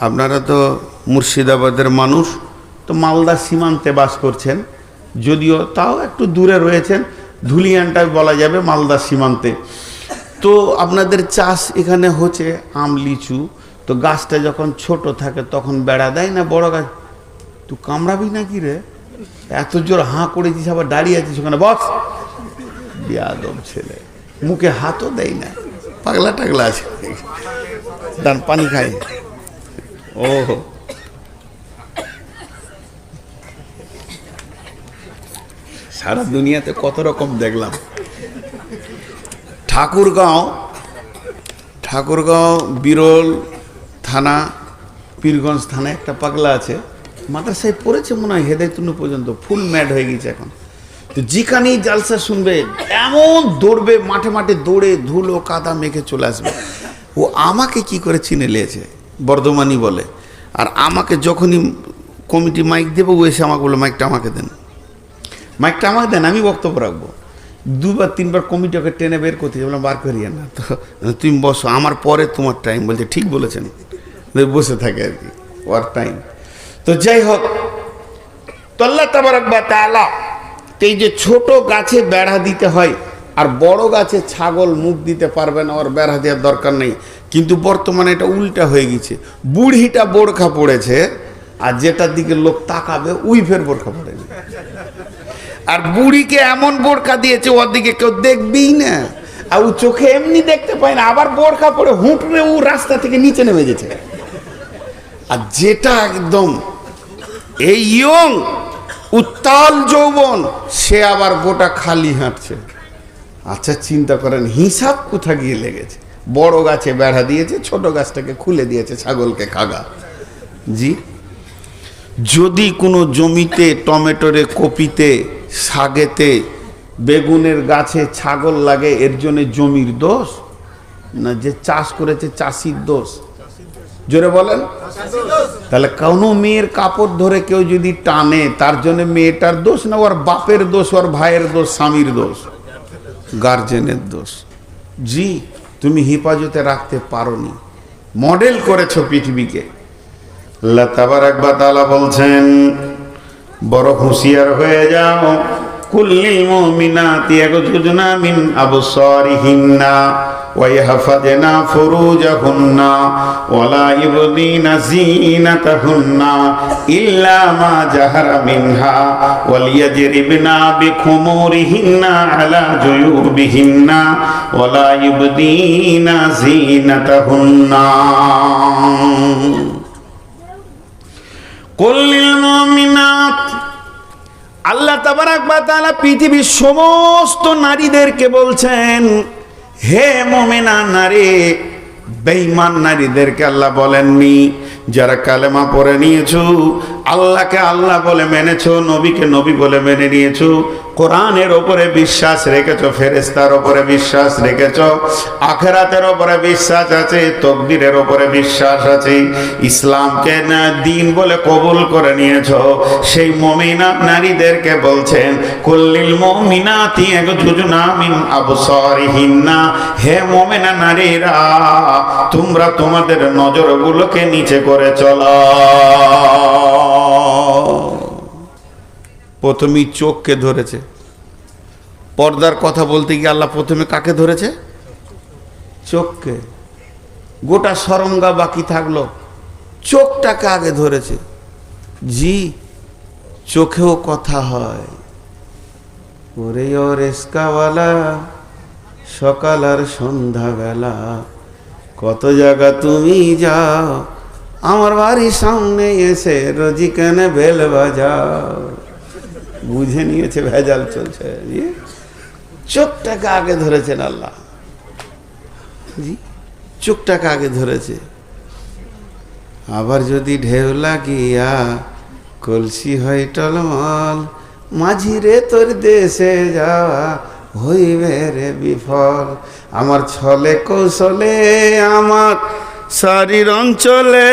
আপনারা তো মুর্শিদাবাদের মানুষ, তো মালদা সীমান্তে বাস করছেন, যদিও তাও একটু দূরে রয়েছেন, ধুলিয়ানটা বলা যাবে মালদা সীমান্তে। তো আপনাদের চাষ এখানে হচ্ছে আম, লিচু। তো গাছটা যখন ছোট থাকে তখন বেড়া দেয় না বড় গাছ? তুই কামড়াবি নাকি রে? এত জোর হাঁ করেছিস, আবার দাঁড়িয়ে আছিস ওখানে, বস। বিয়াদব ছেলে, মুখে হাতও দেয় না। পাগলা টাগলা আছে, দান পানি খাই। ও সারা দুনিয়াতে কত রকম দেখলাম। ঠাকুরগাঁও বিরল থানা, পীরগঞ্জ থানায় একটা পাগলা আছে, মাদ্রাসায় পড়েছে মনে হয় হেদায়তুন্নু পর্যন্ত, ফুল ম্যাড হয়ে গেছে এখন। তো যেখানেই জালসা শুনবে এমন দৌড়বে, মাঠে মাঠে দৌড়ে ধুলো কাদা মেখে চলে আসবে। ও আমাকে কি করে চিনে নিয়েছে, বর্ধমানি বলে। আর আমাকে যখনই কমিটি মাইক দেবো, ও এসে আমাকে বললো মাইকটা আমাকে দেন, মাইকটা আমাকে দেন, আমি বক্তব্য রাখবো। দুবার তিনবার কমিটিকে টেনে বের করতে বললাম বার করিয়ে না, তো তুমি বসো, আমার পরে তোমার টাইম। বলছে ঠিক বলেছেন, বসে থাকে আর কি, ওর টাইম। তো যাই হোক, তো আল্লাহ তাবারাক ওয়া তাআলা এই যে ছোট গাছে বেড়া দিতে হয়, আর বড় গাছে ছাগল মুখ দিতে পারবে না, ওর বেড়া দেওয়ার দরকার নেই। কিন্তু বর্তমানে এটা উল্টা হয়ে গেছে, বুড়িটা বোরখা পড়েছে, আর যেটার দিকে লোক তাকাবে ওই ফের বোরখা পড়েছে। আর বুড়িকে এমন বোরখা দিয়েছে ওর দিকে কেউ দেখবেই না, আর ও চোখে এমনি দেখতে পায় না, আবার বোরখা পরে হুঁটরে ও রাস্তা থেকে নিচে নেমে গেছে। আর যেটা একদম এই ইয়ং উত্তাল যৌবন, সে আবার গোটা খালি হাঁটছে। আচ্ছা চিন্তা করেন হিসাব কোথা গিয়ে লেগেছে। বড় গাছে বেড়া দিয়েছে, ছোট গাছটাকে খুলে দিয়েছে ছাগলকে খাগা। জি, যদি কোনো জমিতে, টমেটোরে, কপিতে, শাকেতে, বেগুনের গাছে ছাগল লাগে, এর জন্য জমির দোষ না যে চাষ করেছে চাষির দোষ? জোরে বলেন। তাহলে কোনো মেয়ের কাপড় ধরে কেউ যদি টানে, তার জন্য মেয়েটার দোষ না ওর বাপের দোষ, ওর ভাইয়ের দোষ, স্বামীর দোষ, গার্জেনের দোষ? জি, তুমি হেফাজতে রাখতে পারোনি, মডেল করেছো পৃথিবীকে। আল্লাহ তাবারাক ওয়া তাআলা বলছেন বড় হুঁশিয়ার হয়ে যাও, কুল্লিল মুমিনাতি ইয়াগযুদনা মিন আবসারিহিন্না ওয়া ইয়াহফাযনা ফুরুজাহুন্না ওয়া লা ইবদিনা যিনাতাহুন্না ইল্লা মা জাহারা মিনহা ওয়াল ইয়াজরিবনা বিখুমুরিহিন্না আলা জুয়ুবিহিন্না ওয়া লা ইবদিনা যিনাতাহুন্না। কুল্লিল মুমিনাত, আল্লাহ তাবারাক ওয়া তাআলা পৃথিবীর সমস্ত নারীদেরকে বলছেন, হে মুমিনা নারী। বেঈমান নারীদেরকে আল্লাহ বলেননি। যারা কালেমা পড়ে নিয়েছো, আল্লাহকে আল্লাহ বলে মেনেছো, নবীকে নবী বলে মেনে নিয়েছো, কোরআনের ওপরে বিশ্বাস রেখেছো, ফেরেশতার ওপরে বিশ্বাস রেখেছো, আখিরাতের ওপরে বিশ্বাস আছে, তাকদীরের ওপরে বিশ্বাস আছে, ইসলামকে না দিন বলে কবুল করে নিয়েছো, সেই মুমিনা নারীদেরকে বলছেন কুল্লিল মুমিনাতি ইয়াগযুদনা মিন আবসারিহিন্না, হে মুমিনা নারীরা তোমরা তোমাদের নজরগুলোকে নিচে করে চলো। প্রথমেই চোখকে ধরেছে। পর্দার কথা বলতে গিয়ে আল্লাহ প্রথমে কাকে ধরেছে? চোখকে। গোটা সরঙ্গা বাকি থাকলো, চোখটাকে আগে ধরেছে। জি, চোখেও কথা হয়। ওরে ও রেস্কাওয়ালা, সকাল আর সন্ধ্যাবেলা কত জায়গা তুমি যাও, আমার বাড়ির সামনে এসে রোজি কেনে বেল বাজাও। বুঝে নিয়েছে ভেজাল চলছে। চোখটাকে আগে ধরেছেন আল্লাহ। জি, চোখটাকে আগে ধরেছে। আবার যদি ঢেউ লাগিয়া কলসি হয় টলমল, মাঝিরে তোর দেশে যাওয়া হইবে রে বিফল। আমার ছলে কৌশলে আমার শরীর অঞ্চলে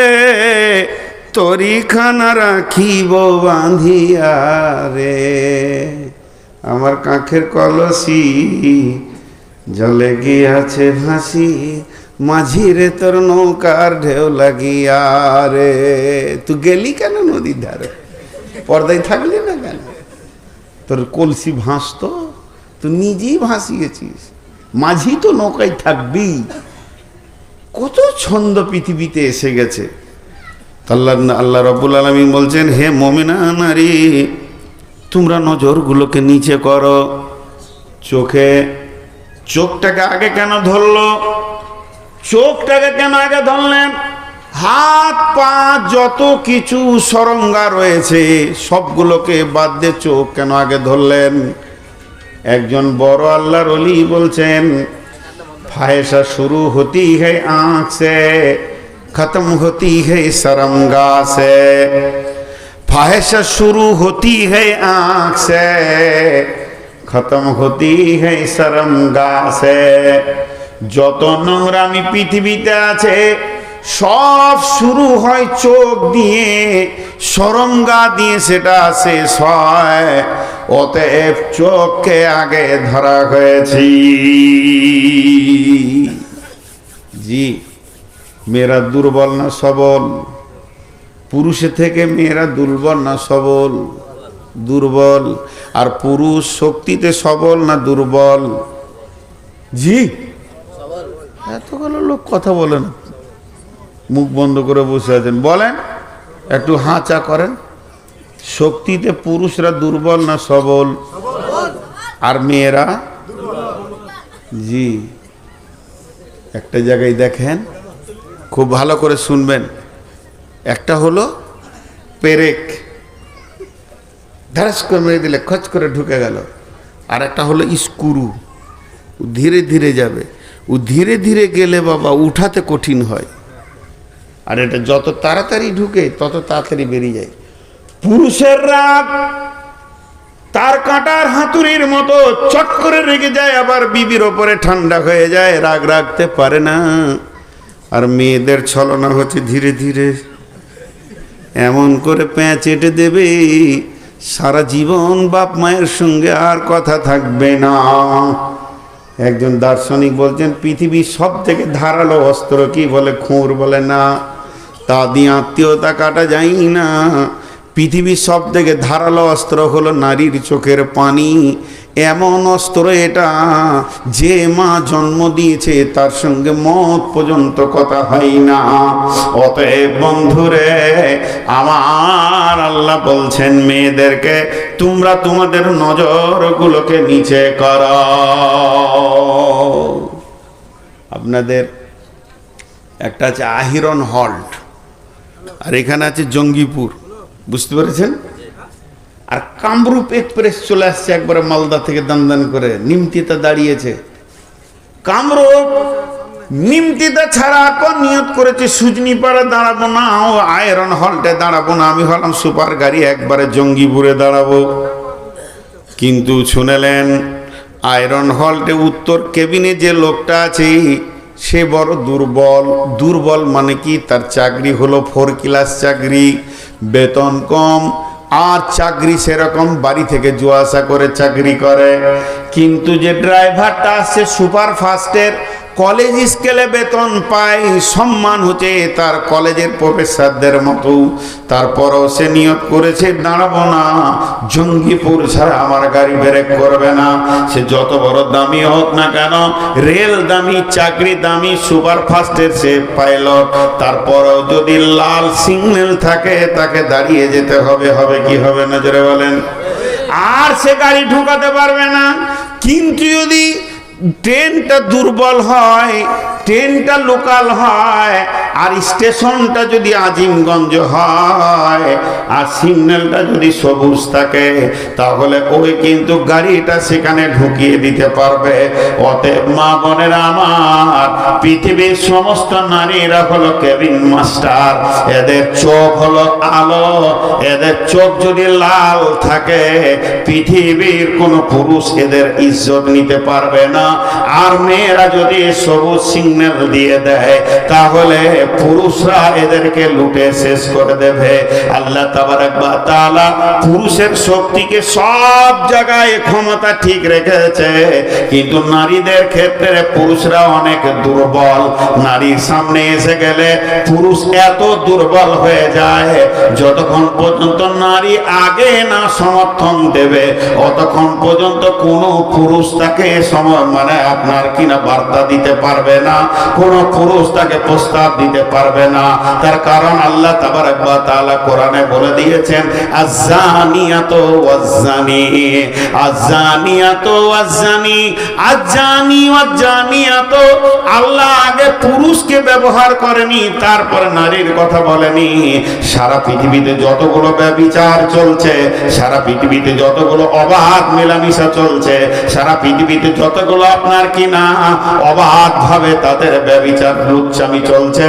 তরিখানা রাখিব বাঁধিয়া রে। আমার কাঁখের কলসি জলে গিয়াছে ভাসি, মাঝিরে তোর নৌকার ঢেউ লাগিয়া রে। তুই গেলি কেন নদীর ধারে? পর্দায় থাকলি না কেন? তোর কলসি ভাসতো, তুই নিজেই ভাসিয়েছিস, মাঝি তো নৌকায় থাকবি। কত ছন্দ পৃথিবীতে এসে গেছে। আল্লাহ রাব্বুল আলামিন বলছেন, হে মুমিনা নারী তোমরা নজরগুলোকে নিচে করো। চোখটাকে আগে কেন ধরলো? চোখটাকে কেন আগে ধরলেন? হাত পা যত কিছু সরঙ্গা রয়েছে সবগুলোকে বাদ দিয়ে চোখ কেন আগে ধরলেন? একজন বড় আল্লাহর ওলি বলছেন, ফায়সা শুরু হতি है आँख से, खत्म होती है शर्मगा से। फाहिशा शुरू होती है आँख से, खत्म होती है शर्मगा से। যত নোংরামি পৃথিবীতে আছে সব শুরু হয় চোখ দিয়ে, শরমগা দিয়ে সেটা শেষ হয়। অতএব চোখকে আগে ধরা হয়েছি। জি, মেয়েরা দুর্বল না সবল? পুরুষের থেকে মেয়েরা দুর্বল না সবল? দুর্বল। আর পুরুষ শক্তিতে সবল না দুর্বল? জি, এতগুলো লোক কথা বলে না, মুখ বন্ধ করে বসে আছেন, বলেন একটু হাঁচা করেন। শক্তিতে পুরুষরা দুর্বল না সবল? আর মেয়েরা? জি, একটা জায়গায় দেখেন, খুব ভালো করে শুনবেন। একটা হলো পেরেক, ধারাস করে মেরে দিলে খচ করে ঢুকে গেল। আর একটা হলো স্ক্রু, ধীরে ধীরে যাবে। ও ধীরে ধীরে গেলে বাবা উঠাতে কঠিন হয়, আর এটা যত তাড়াতাড়ি ঢুকে তত তাড়াতাড়ি বেরিয়ে যায়। পুরুষের রাগ তার কাঁটার হাতুড়ির মতো চট করে রেগে যায়, আবার বিবির ওপরে ঠান্ডা হয়ে যায়, রাগ রাখতে পারে না। আর মেয়েদের ছলনা হচ্ছে ধীরে ধীরে এমন করে প্যাঁচ এঁটে দেবে, সারা জীবন বাপ মায়ের সঙ্গে আর কথা থাকবে না। একজন দার্শনিক বলছেন, পৃথিবীর সব থেকে ধারালো অস্ত্র কি বলে? খুর বলে না, তা দিয়ে আত্মীয়তা কাটা যায় না। পৃথিবীর সব থেকে ধারালো অস্ত্র হলো নারীর চোখের পানি। এমন অস্ত্র এটা, যে মা জন্ম দিয়েছে তার সঙ্গে মত পর্যন্ত কথা হয় না। অতএব বন্ধুরে আমার, আল্লাহ বলছেন মেয়েদেরকে, তোমরা তোমাদের নজরগুলোকে নিচে করো। আপনাদের একটা আছে আহিরন হল্ট, আর এখানে আছে জঙ্গিপুর, বুঝতে পেরেছেন? আর কামরূপ এক্সপ্রেস চলে আসছে একবারে মালদা থেকে দান করে, নিমতিতে দাঁড়িয়েছে। কামরূপ নিমতিতে ছাড়া এখন নিয়ত করেছে সুজনি পাড়ে দাঁড়াবো না, ও আয়রন হল্টে দাঁড়াবো না। আমি হলাম সুপার গাড়ি, একবারে জঙ্গিপুরে দাঁড়াবো। কিন্তু শুনেলেন, আয়রন হল্টে উত্তর কেবিনে যে লোকটা আছে সে বড় দুর্বল। দুর্বল মানে কি? তার চাকরি হলো 4 ক্লাস চাকরি, বেতন কম, আর চাকরি সেরকম বাড়ি থেকে যাওয়া আসা করে চাকরি করে। কিন্তু যে ড্রাইভারটা আসছে সুপার ফাস্টের, কলেজ স্কেলে বেতন পায়, সম্মান হচ্ছে তার কলেজের প্রফেসরদের মতো। তারপরও সে নিয়ত করেছে দাঁড়াবো না, জঙ্গিপুর ছাড়া আমার গাড়ি ব্রেক করবে না। সে যত বড় দামি হোক না কেন, রেল দামি, চাকরি দামি, সুপার ফাস্টের সে পাইলট, তারপরও যদি লাল সিগন্যাল থাকে তাকে দাঁড়িয়ে যেতে হবে। হবে কি হবে না জোরে বলেন? আর সে গাড়ি ঢোকাতে পারবে না। কিন্তু যদি ট্রেনটা দুর্বল হয়, ট্রেনটা লোকাল হয়, আর স্টেশনটা যদি আজিমগঞ্জ হয়, আর সিগন্যালটা যদি সবুজ থাকে, তাহলে ওই কিন্তু গাড়িটা সেখানে ঢুকিয়ে দিতে পারবে। অতএব মা বোনেরা আমার, পৃথিবীর সমস্ত নারীরা হলো কেবিন মাস্টার। এদের চোখ হলো আলো, এদের চোখ যদি লাল থাকে, পৃথিবীর কোনো পুরুষ এদের ইজ্জত নিতে পারবে না। আর মেয়েরা যদি সবুজ সিগন্যাল দিয়ে দেয়, তাহলে পুরুষরা এদেরকে লুটে শেষ করে দেবে। আল্লাহ তাবারাক ওয়া তাআলা পুরুষের শক্তিকে সব জায়গায় ক্ষমতা ঠিক রেখেছে, কিন্তু নারীদের ক্ষেত্রে পুরুষরা অনেক দুর্বল। নারীর সামনে এসে গেলে পুরুষ এত দুর্বল হয়ে যায়, যতক্ষণ পর্যন্ত নারী আগে না সমর্থন দেবে, অতক্ষণ পর্যন্ত কোনো পুরুষ তাকে মানে আপনার কিনা বার্তা দিতে পারবে না। কোন পুরুষ তাকে প্রস্তাব দিতে পারবে না। তার কারণ আল্লাহ তাবারক ওয়া তাআলা কোরআনে বলে দিয়েছেন, আয-যানিয়াতু ওয়াজ-যানি, আয-যানিয়াতু ওয়াজ-যানি, আয-যানি ওয়াজ-যানিয়াতু। আল্লাহ আগে পুরুষকে ব্যবহার করেনি, তারপর নারীর কথা বলেনি। সারা পৃথিবীতে যতগুলো ব্যভিচার চলছে, সারা পৃথিবীতে যতগুলো অবাধ মেলামেশা চলছে, সারা পৃথিবীতে যতগুলো আপনার কিনা অবাধ ভাবে তাদের ব্যভিচার লুচ্চামি চলছে,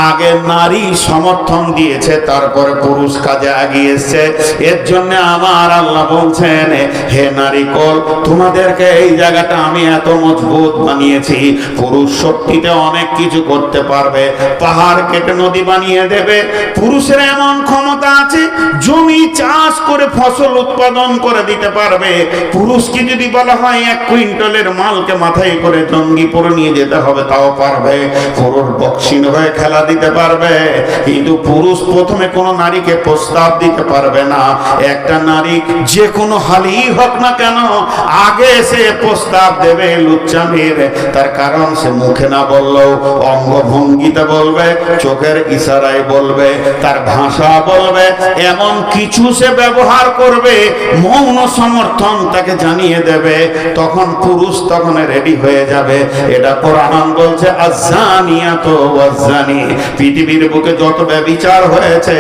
আগে নারী সমর্থন দিয়েছে, তারপরে পুরুষ কাজে এগিয়ে এসছে। এর জন্য আমার আল্লাহ বলছেন, হে নারী কোল, তোমাদেরকে এই জায়গাটা আমি এত মজবুত বানিয়েছি। পুরুষ শক্তিতে অনেক কিছু করতে পারবে, পাহাড় কেটে নদী বানিয়ে দেবে। পুরুষের এমন ক্ষমতা আছে, জমি চাষ করে ফসল উৎপাদন করে দিতে পারবে। পুরুষকে যদি বলা হয় 1 কুইন্টালের মালকে মাথায় করে জঙ্গিপুরে নিয়ে যেতে হবে, তাও পারবে। পুরুষ বক্সিং হয়ে খেলা দিতে পারবে, কিন্তু পুরুষ প্রথমে কোনো নারীকে প্রস্তাব দিতে পারবে না। একটা নারী যে কোনো হালই হোক না কেন, আগে সে প্রস্তাব দেবে লুচ্চামির। তার কারণ সে মুখে না বললেও অঙ্গভঙ্গিতে বলবে, চোখের ইশারায় বলবে, তার ভাষা বলবে, এমন কিছু সে ব্যবহার করবে, মৌন সমর্থন তাকে জানিয়ে দেবে। তখন পুরুষ তখন রেডি হয়ে যাবে। এটা কোরআন বলছে, আয-যানিয়াতু ওয়াজ-যানি। পৃথিবীর বুকে যত ব্যভিচার হয়েছে,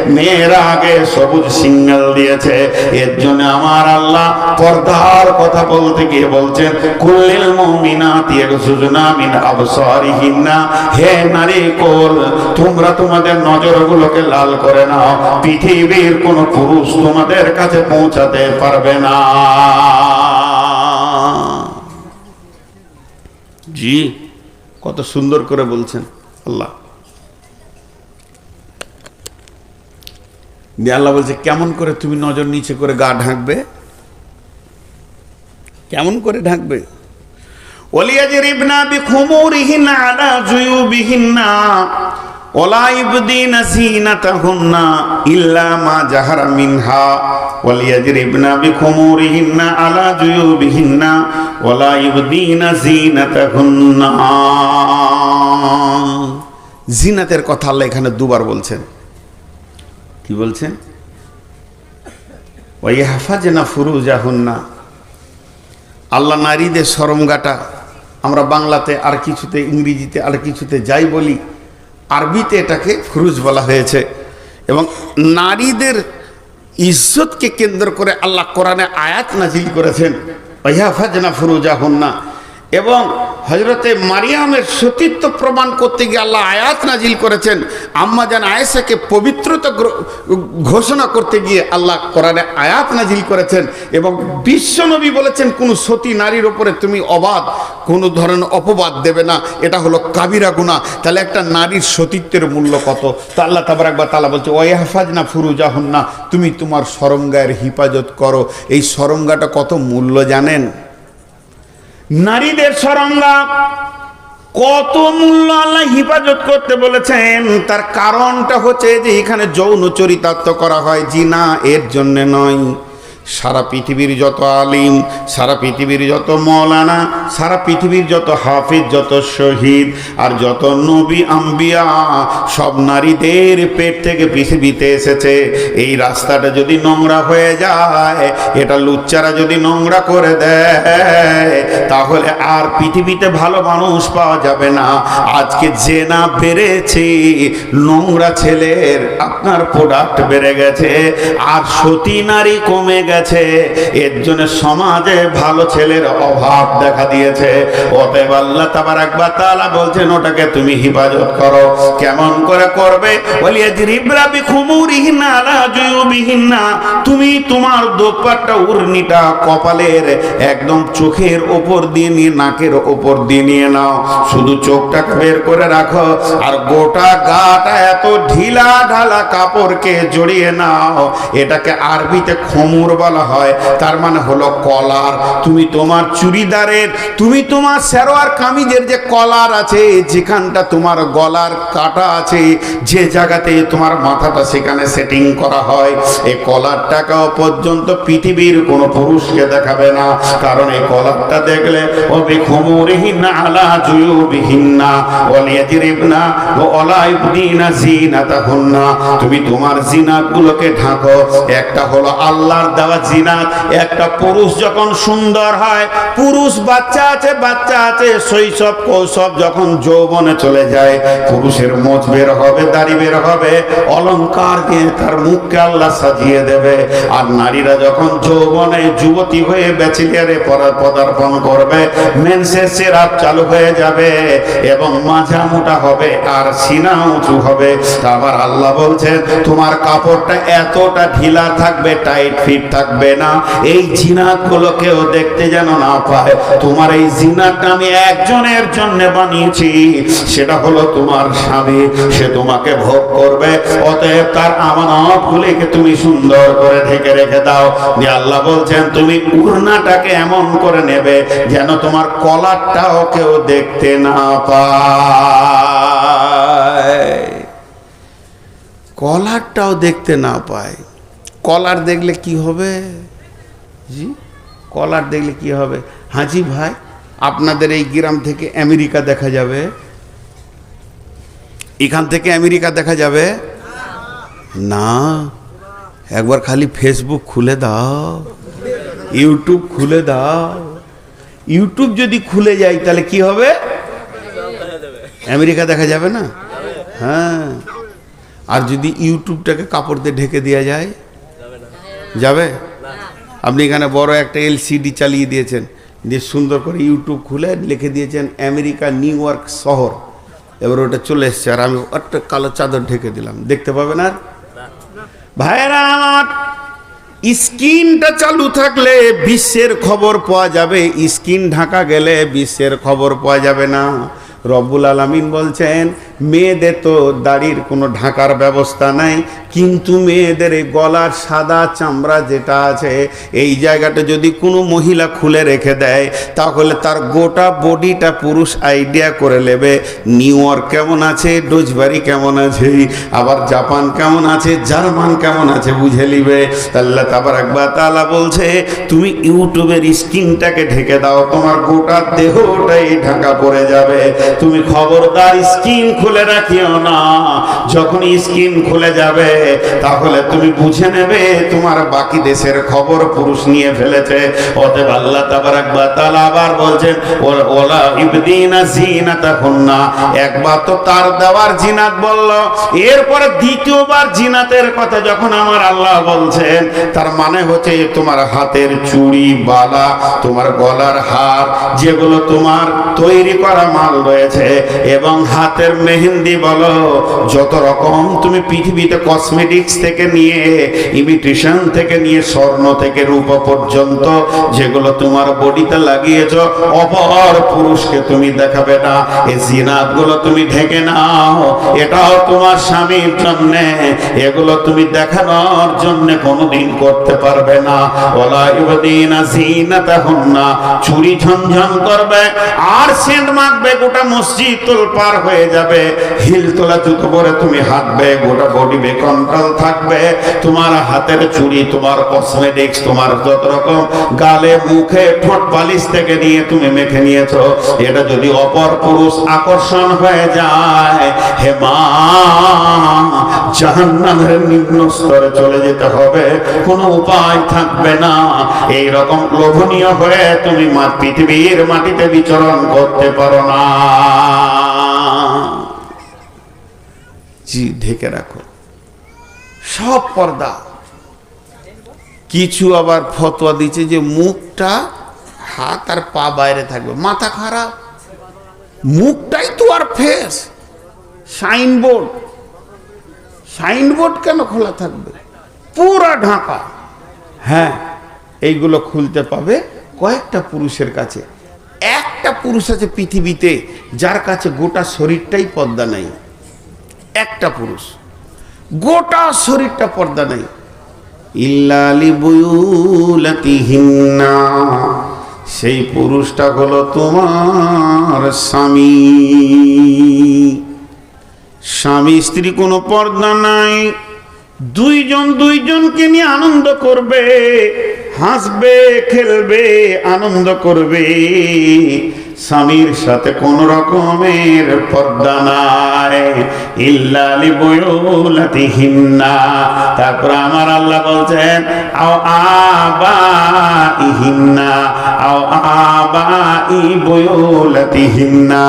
মেয়েরা আগে সবুজ সিগন্যাল দিয়েছে। এর জন্য আমার আল্লাহ পর্দার কথা বলতে গিয়ে বলছেন, কুল্লিল মুমিনাতি ইয়াগযুযনা মিন আবসারিহিন্না। হে নারী কোল, তোমরা তোমাদের নজরগুলোকে লাল করে নাও, পৃথিবীর কোন পুরুষ তোমাদের কাছে পৌঁছাতে পারবে না। জি, কত সুন্দর করে বলছেন আল্লাহ। আল্লাহ বলছে, কেমন করে তুমি নজর নিচে করে গা ঢাকবে? কেমন করে ঢাকবে? ওয়ালিয়াজরিবনা বিখুমুরিহিন্না আলা জুয়ুবিহিন্না ওয়ালা ইবদিনা যিনাতাহুন্না ইল্লা মা জাহারা মিনহা ওয়ালিয়াজরিবনা বিখুমুরিহিন্না আলা জুয়ুবিহিন্না ওয়ালা ইবদিনা যিনাতাহুন্না। জিনাতের কথা আল্লাহ এখানে দুবার বলছেন। কি বলছেন? ওয়াইহাফাজনা ফুরুজাহুন্না। আল্লাহ নারীদের শরমগাটা, আমরা বাংলাতে আর কিছুতে, ইংরেজিতে আর কিছুতে যাই বলি, আরবিতে এটাকে ফুরুজ বলা হয়েছে। এবং নারীদের ইজ্জতকে কেন্দ্র করে আল্লাহ কোরআনে আয়াত নাজিল করেছেন, ওয়াইহাফাজনা ফুরুজাহুন্না। এবং হযরতে মারিয়ামের সতীত্ব প্রমাণ করতে গিয়ে আল্লাহ আয়াত নাজিল করেছেন। আম্মা জান আয়েশাকে পবিত্রতা ঘোষণা করতে গিয়ে আল্লাহ কোরআনে আয়াত নাজিল করেছেন। এবং বিশ্বনবী বলেছেন, কোন সতী নারীর উপরে তুমি অবাধ কোনো ধরনের অপবাদ দেবে না, এটা হলো কাবিরা গুনাহ। তাহলে একটা নারীর সতীত্বের মূল্য কত? তা আল্লাহ তাবারক ওয়া তাআলা বলছে, ওয়াইহাফাজনা ফুরুজাহুন্না, তুমি তোমার শরমগায়ের হিফাজত করো। এই শরমগাটা কত মূল্য জানেন? নারীদের শরমগা কত মূল্য আল্লাহ হিফাজত করতে বলেছেন। তার কারণটা হচ্ছে যে এখানে যৌন চরিতার্থ করা হয়, জিনা এর জন্য নয়। সারা পৃথিবীর যত আলিম, সারা পৃথিবীর যত মৌলানা, সারা পৃথিবীর যত হাফিজ, যত শহীদ আর যত নবী আম্বিয়া, সব নারীদের পেট থেকে পৃথিবীতে এসেছে। এই রাস্তাটা যদি নোংরা হয়ে যায়, এটা লুচ্চারা যদি নোংরা করে দেয়, তাহলে আর পৃথিবীতে ভালো মানুষ পাওয়া যাবে না। আজকে জেনা বেড়েছে, নোংরা ছেলের আপনার প্রোডাক্ট বেড়ে গেছে, আর সতী নারী কমে গেছে। এর জন্য সমাজে ভালো ছেলের অভাব দেখা দিয়েছে। অতএব আল্লাহ তাবারক ওয়া তাআলা বলছেন, ওটাকে তুমি হিফাজত করো। কেমন করে করবে? ওয়ালিয়াজরিবনা বিখুমুরিহিন্না আলা জুয়ুবিহিন্না। তুমি তোমার দোপাট্টা, উড়নিটা কপালের একদম চোখের উপর দিয়ে নিয়ে, নাকের উপর দিয়ে নিয়ে নাও। শুধু চোখটাকে বের করে রাখো, আর গোটা গাটা এত ঢিলা ঢালা কাপড়কে জড়িয়ে নাও। এটাকে আরবিতে খুমুর বলা বলা হয়, তার মানে হলো কলার। তুমি তোমার চুড়িদারের, তুমি তোমার সালোয়ার কামিজের যে কলার আছে, যেখানটা তোমার গলার কাটা আছে, যে জায়গাতে তোমার মাথাটা সেখানে সেটিং করা হয়, এই কলারটাকেও পর্যন্ত পৃথিবীর কোনো পুরুষকে দেখাবে না। কারণ এই কলারটা দেখলে ওবিখুমুরিহিন্না আলা জুয়ুবিহিন্না ওয়ালিয়াজরিবনা ওয়ালা ইবদিনা জিনাতাহুন্না। তুমি তোমার জিনাতগুলোকে ঢাকো। একটা হলো আল্লাহর দেওয়া জিনাত। একটা পুরুষ যখন সুন্দর হয়, পুরুষ বাচ্চা আছে শৈশব কৈশব যখন যৌবনে চলে যায়, পুরুষের মোচ বের হবে, দাড়ি বের হবে, অলংকার দিয়ে তার মুখকে আল্লাহ সাজিয়ে দেবে। আর নারীরা যখন যৌবনে যুবতী হয়ে ব্যাচেলিয়ারে পদার্পণ করবে, মেন্সের সিরাপ চালু হয়ে যাবে এবং মাজা মোটা হবে আর সিনা উঁচু হবে। আবার আল্লাহ বলছেন তোমার কাপড়টা এতটা ঢিলা থাকবে, টাইট ফিট থাকবে না, এই জিনাত গুলো কেউ দেখতে যেন না পায়। তোমার এই জিনাতটা আমি একজনের জন্য বানিয়েছি, সেটা হলো তোমার স্বামী। সে তোমাকে ভোগ করবে, অতএব তার আমানত গুলিকে তুমি সুন্দর করে ঢেকে রেখে দাও। যে আল্লাহ বলছেন তুমি উড়নাটাকে এমন করে নেবে যেন তোমার কলারটাও কেউ দেখতে না পায়, কলারটাও দেখতে না পায়। কলার দেখলে কি হবে জি? কলার দেখলে কি হবে? হাজি ভাই, আপনাদের এই গ্রাম থেকে আমেরিকা দেখা যাবে? এখান থেকে আমেরিকা দেখা যাবে না। একবার খালি ফেসবুক খুলে দাও, ইউটিউব খুলে দাও। ইউটিউব যদি খুলে যায় তাহলে কি হবে? আমেরিকা দেখা যাবে না? হ্যাঁ। আর যদি ইউটিউবটাকে কাপড় দিয়ে ঢেকে দেওয়া যায়, যাবে? আপনি এখানে বড় একটা এলসিডি চালিয়ে দিয়েছেন, দিয়ে সুন্দর করে ইউটিউব খুলে লিখে দিয়েছেন আমেরিকা নিউ ইয়র্ক শহর, এবার ওটা চলে এসছে, আর আমি একটা কালো চাদর ঢেকে দিলাম, দেখতে পাবেন? আর ভাইয়েরা আমার, স্ক্রিনটা চালু থাকলে বিশ্বের খবর পাওয়া যাবে, স্ক্রিন ঢাকা গেলে বিশ্বের খবর পাওয়া যাবে না। রব্বুল আলামিন বলছেন মেয়েদের তো দাড়ির কোনো ঢাকার ব্যবস্থা নাই, কিন্তু মেয়েদের এই গলার সাদা চামড়া যেটা আছে, এই জায়গাটা যদি কোনো মহিলা খুলে রেখে দেয় তাহলে তার গোটা বডিটা পুরুষ আইডিয়া করে নেবে নিউ ইয়র্ক কেমন আছে, ডোজবাড়ি কেমন আছে, আবার জাপান কেমন আছে, জার্মান কেমন আছে বুঝে নিবে। আল্লাহ তাবারাক ওয়া তাআলা বলছে তুমি ইউটিউবের স্ক্রিনটাকে ঢেকে দাও, তোমার গোটা দেহটাই ঢাকা পড়ে যাবে। তুমি খবরদার স্ক্রিন খুলে রাখিও না। যখন স্ক্রিন খুলে যাবে তাহলে তুমি বুঝে নেবে তোমার বাকি দেশের খবর পুরুষ নিয়ে ফেলেছে। অতএব আল্লাহ তাবারাক ওয়া তাআলা আবার বলছেন ওয়ালা ইবদিনা জিনাতাহুন্না। একবার তো তার দেওয়ার জিনাত বলল, এরপরে দ্বিতীয়বার জিনাতের কথা যখন আমার আল্লাহ বলছেন, তার মানে হচ্ছে তোমার হাতের চুড়ি, বালা, তোমার গলার হার, যেগুলো তোমার তৈরি করা মাল রয়েছে, এবং হাতের মেহেন্দি বলো, যত রকম তুমি পৃথিবীতে কসমেটিক্স থেকে নিয়ে, ইমিটেশন থেকে নিয়ে, স্বর্ণ থেকে রূপা পর্যন্ত যেগুলো তোমার বডিতে লাগিয়েছো, অপর পুরুষকে তুমি দেখাবে না। এই জিনাতগুলো তুমি ঢেকে নাও, এটাও তোমার স্বামীর জন্য, এগুলো তুমি দেখানোর জন্য কোনোদিন করতে পারবে না। ওয়ালা ইউদিনা জিনাতাহুন্না, চুরি ঝনঝন করবে আর সেন্ট মাখবে, গোটা মসজিদ তোলপার হয়ে যাবে, হিল তোলা জুতো পরে তুমি হাঁটবে, গোটা বডি বেকন্ট্রোল থাকবে, তোমার হাতের চুড়ি, তোমার কসমেটিক্স, তোমার যত রকম গালে মুখে ঠোঁট বালিশ থেকে নিয়ে তুমি মেখে নিয়েছো, এটা যদি অপর পুরুষ আকর্ষণ হয়ে যায়, হে মা, জাহান্নামের নিম্ন স্তরে চলে যেতে হবে, কোনো উপায় থাকবে না। এই রকম লোভনীয় হয়ে তুমি পৃথিবীর মাটিতে বিচরণ করতে পারো না। জি, ঢেকে রাখো সব পর্দা। কিছু আবার ফতোয়া দিচ্ছে যে মুখটা, হাত আর পা বাইরে থাকবে। মাথা খারাপ, মুখটাই তো আর ফেস। সাইনবোর্ড, সাইনবোর্ড কেন খোলা থাকবে? পুরা ঢাকা। হ্যাঁ, এইগুলো খুলতে পাবে কয়েকটা পুরুষের কাছে। একটা পুরুষ আছে পৃথিবীতে যার কাছে গোটা শরীরটাই পর্দা নেই। একটা পুরুষ, গোটা শরীরটা পর্দা নেই। ইল্লা লিবুয়ুলাতিহিন্না, সেই পুরুষটা হলো তোমার স্বামী। স্বামী স্ত্রী কোনো পর্দা নাই, দুইজন দুইজনকে নিয়ে আনন্দ করবে, হাসবে, খেলবে, আনন্দ করবে, স্বামীর সাথে কোন রকমের পর্দা নাই। ইল্লা লিবুয়ুলাতিহিন্না, তারপর আমার আল্লাহ বলছেন আও আবাইহিন্না, আও আবাই বুয়ুলাতিহিন্না।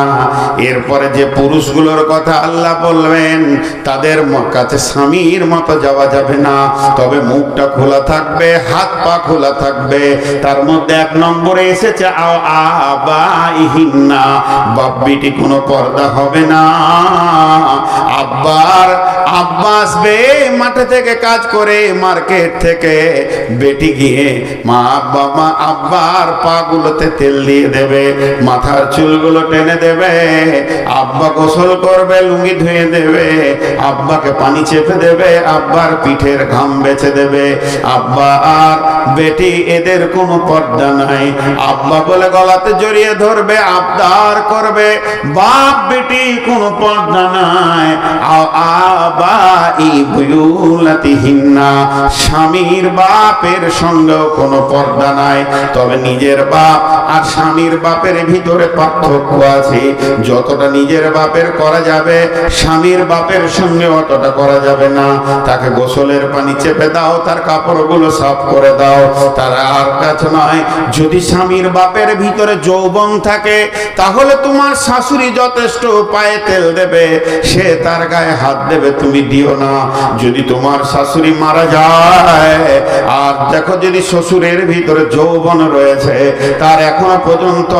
এরপরে যে পুরুষগুলোর কথা আল্লাহ বলবেন তাদের কাছে স্বামীর মতো যাওয়া যাবে না, তবে মুখটা খোলা থাকবে, হাত পা খোলা থাকবে। তার মধ্যে 1 নম্বরে এসেছে আও আবাইহিন্না, বাপ বেটি কোনো পর্দা হবে না। আব্বা আসবে মাঠে থেকে কাজ করে, মার্কেট থেকে, বেটি গিয়ে মা আব্বার পা গুলোতে তেল দিয়ে দেবে, মাথার চুলগুলো টেনে দেবে, আব্বা গোসল করবে, লুঙ্গি ধুয়ে দেবে, আব্বাকে পানি চেপে দেবে, আব্বার পিঠের ঘাম বেছে দেবে। আব্বা আর বেটি এদের কোনো পর্দা নাই। আব্বা বলে গলাতে জড়িয়ে ধরবে, আবদার করবে, বাপ বেটি কোনো পর্দা নাই। আবাই বুয়ুলাতিহিন্না, স্বামীর বাপের সঙ্গেও কোনো পর্দা নাই। তবে নিজের বাপ আর স্বামীর বাপের ভিতরে পার্থক্য আছে। যতটা নিজের বাপের করা যাবে, স্বামীর বাপের সঙ্গে অতটা করা যাবে না। তাকে গোসলের পানি চেপে দাও, তার কাপড়গুলো সাফ করে দাও, তার আর কাছে নয়। যদি স্বামীর বাপের ভিতরে যৌবন থাকে তাহলে তোমার শাশুড়ি যথেষ্ট, পায়ে তেল দেবে, সে তার গায়ে হাত দেবে, তুমি দিও না। যদি তোমার শাশুড়ি মারা যায় আর দেখো যদি শ্বশুরের ভিতরে যৌবন রয়েছে, তার এখনো পর্যন্ত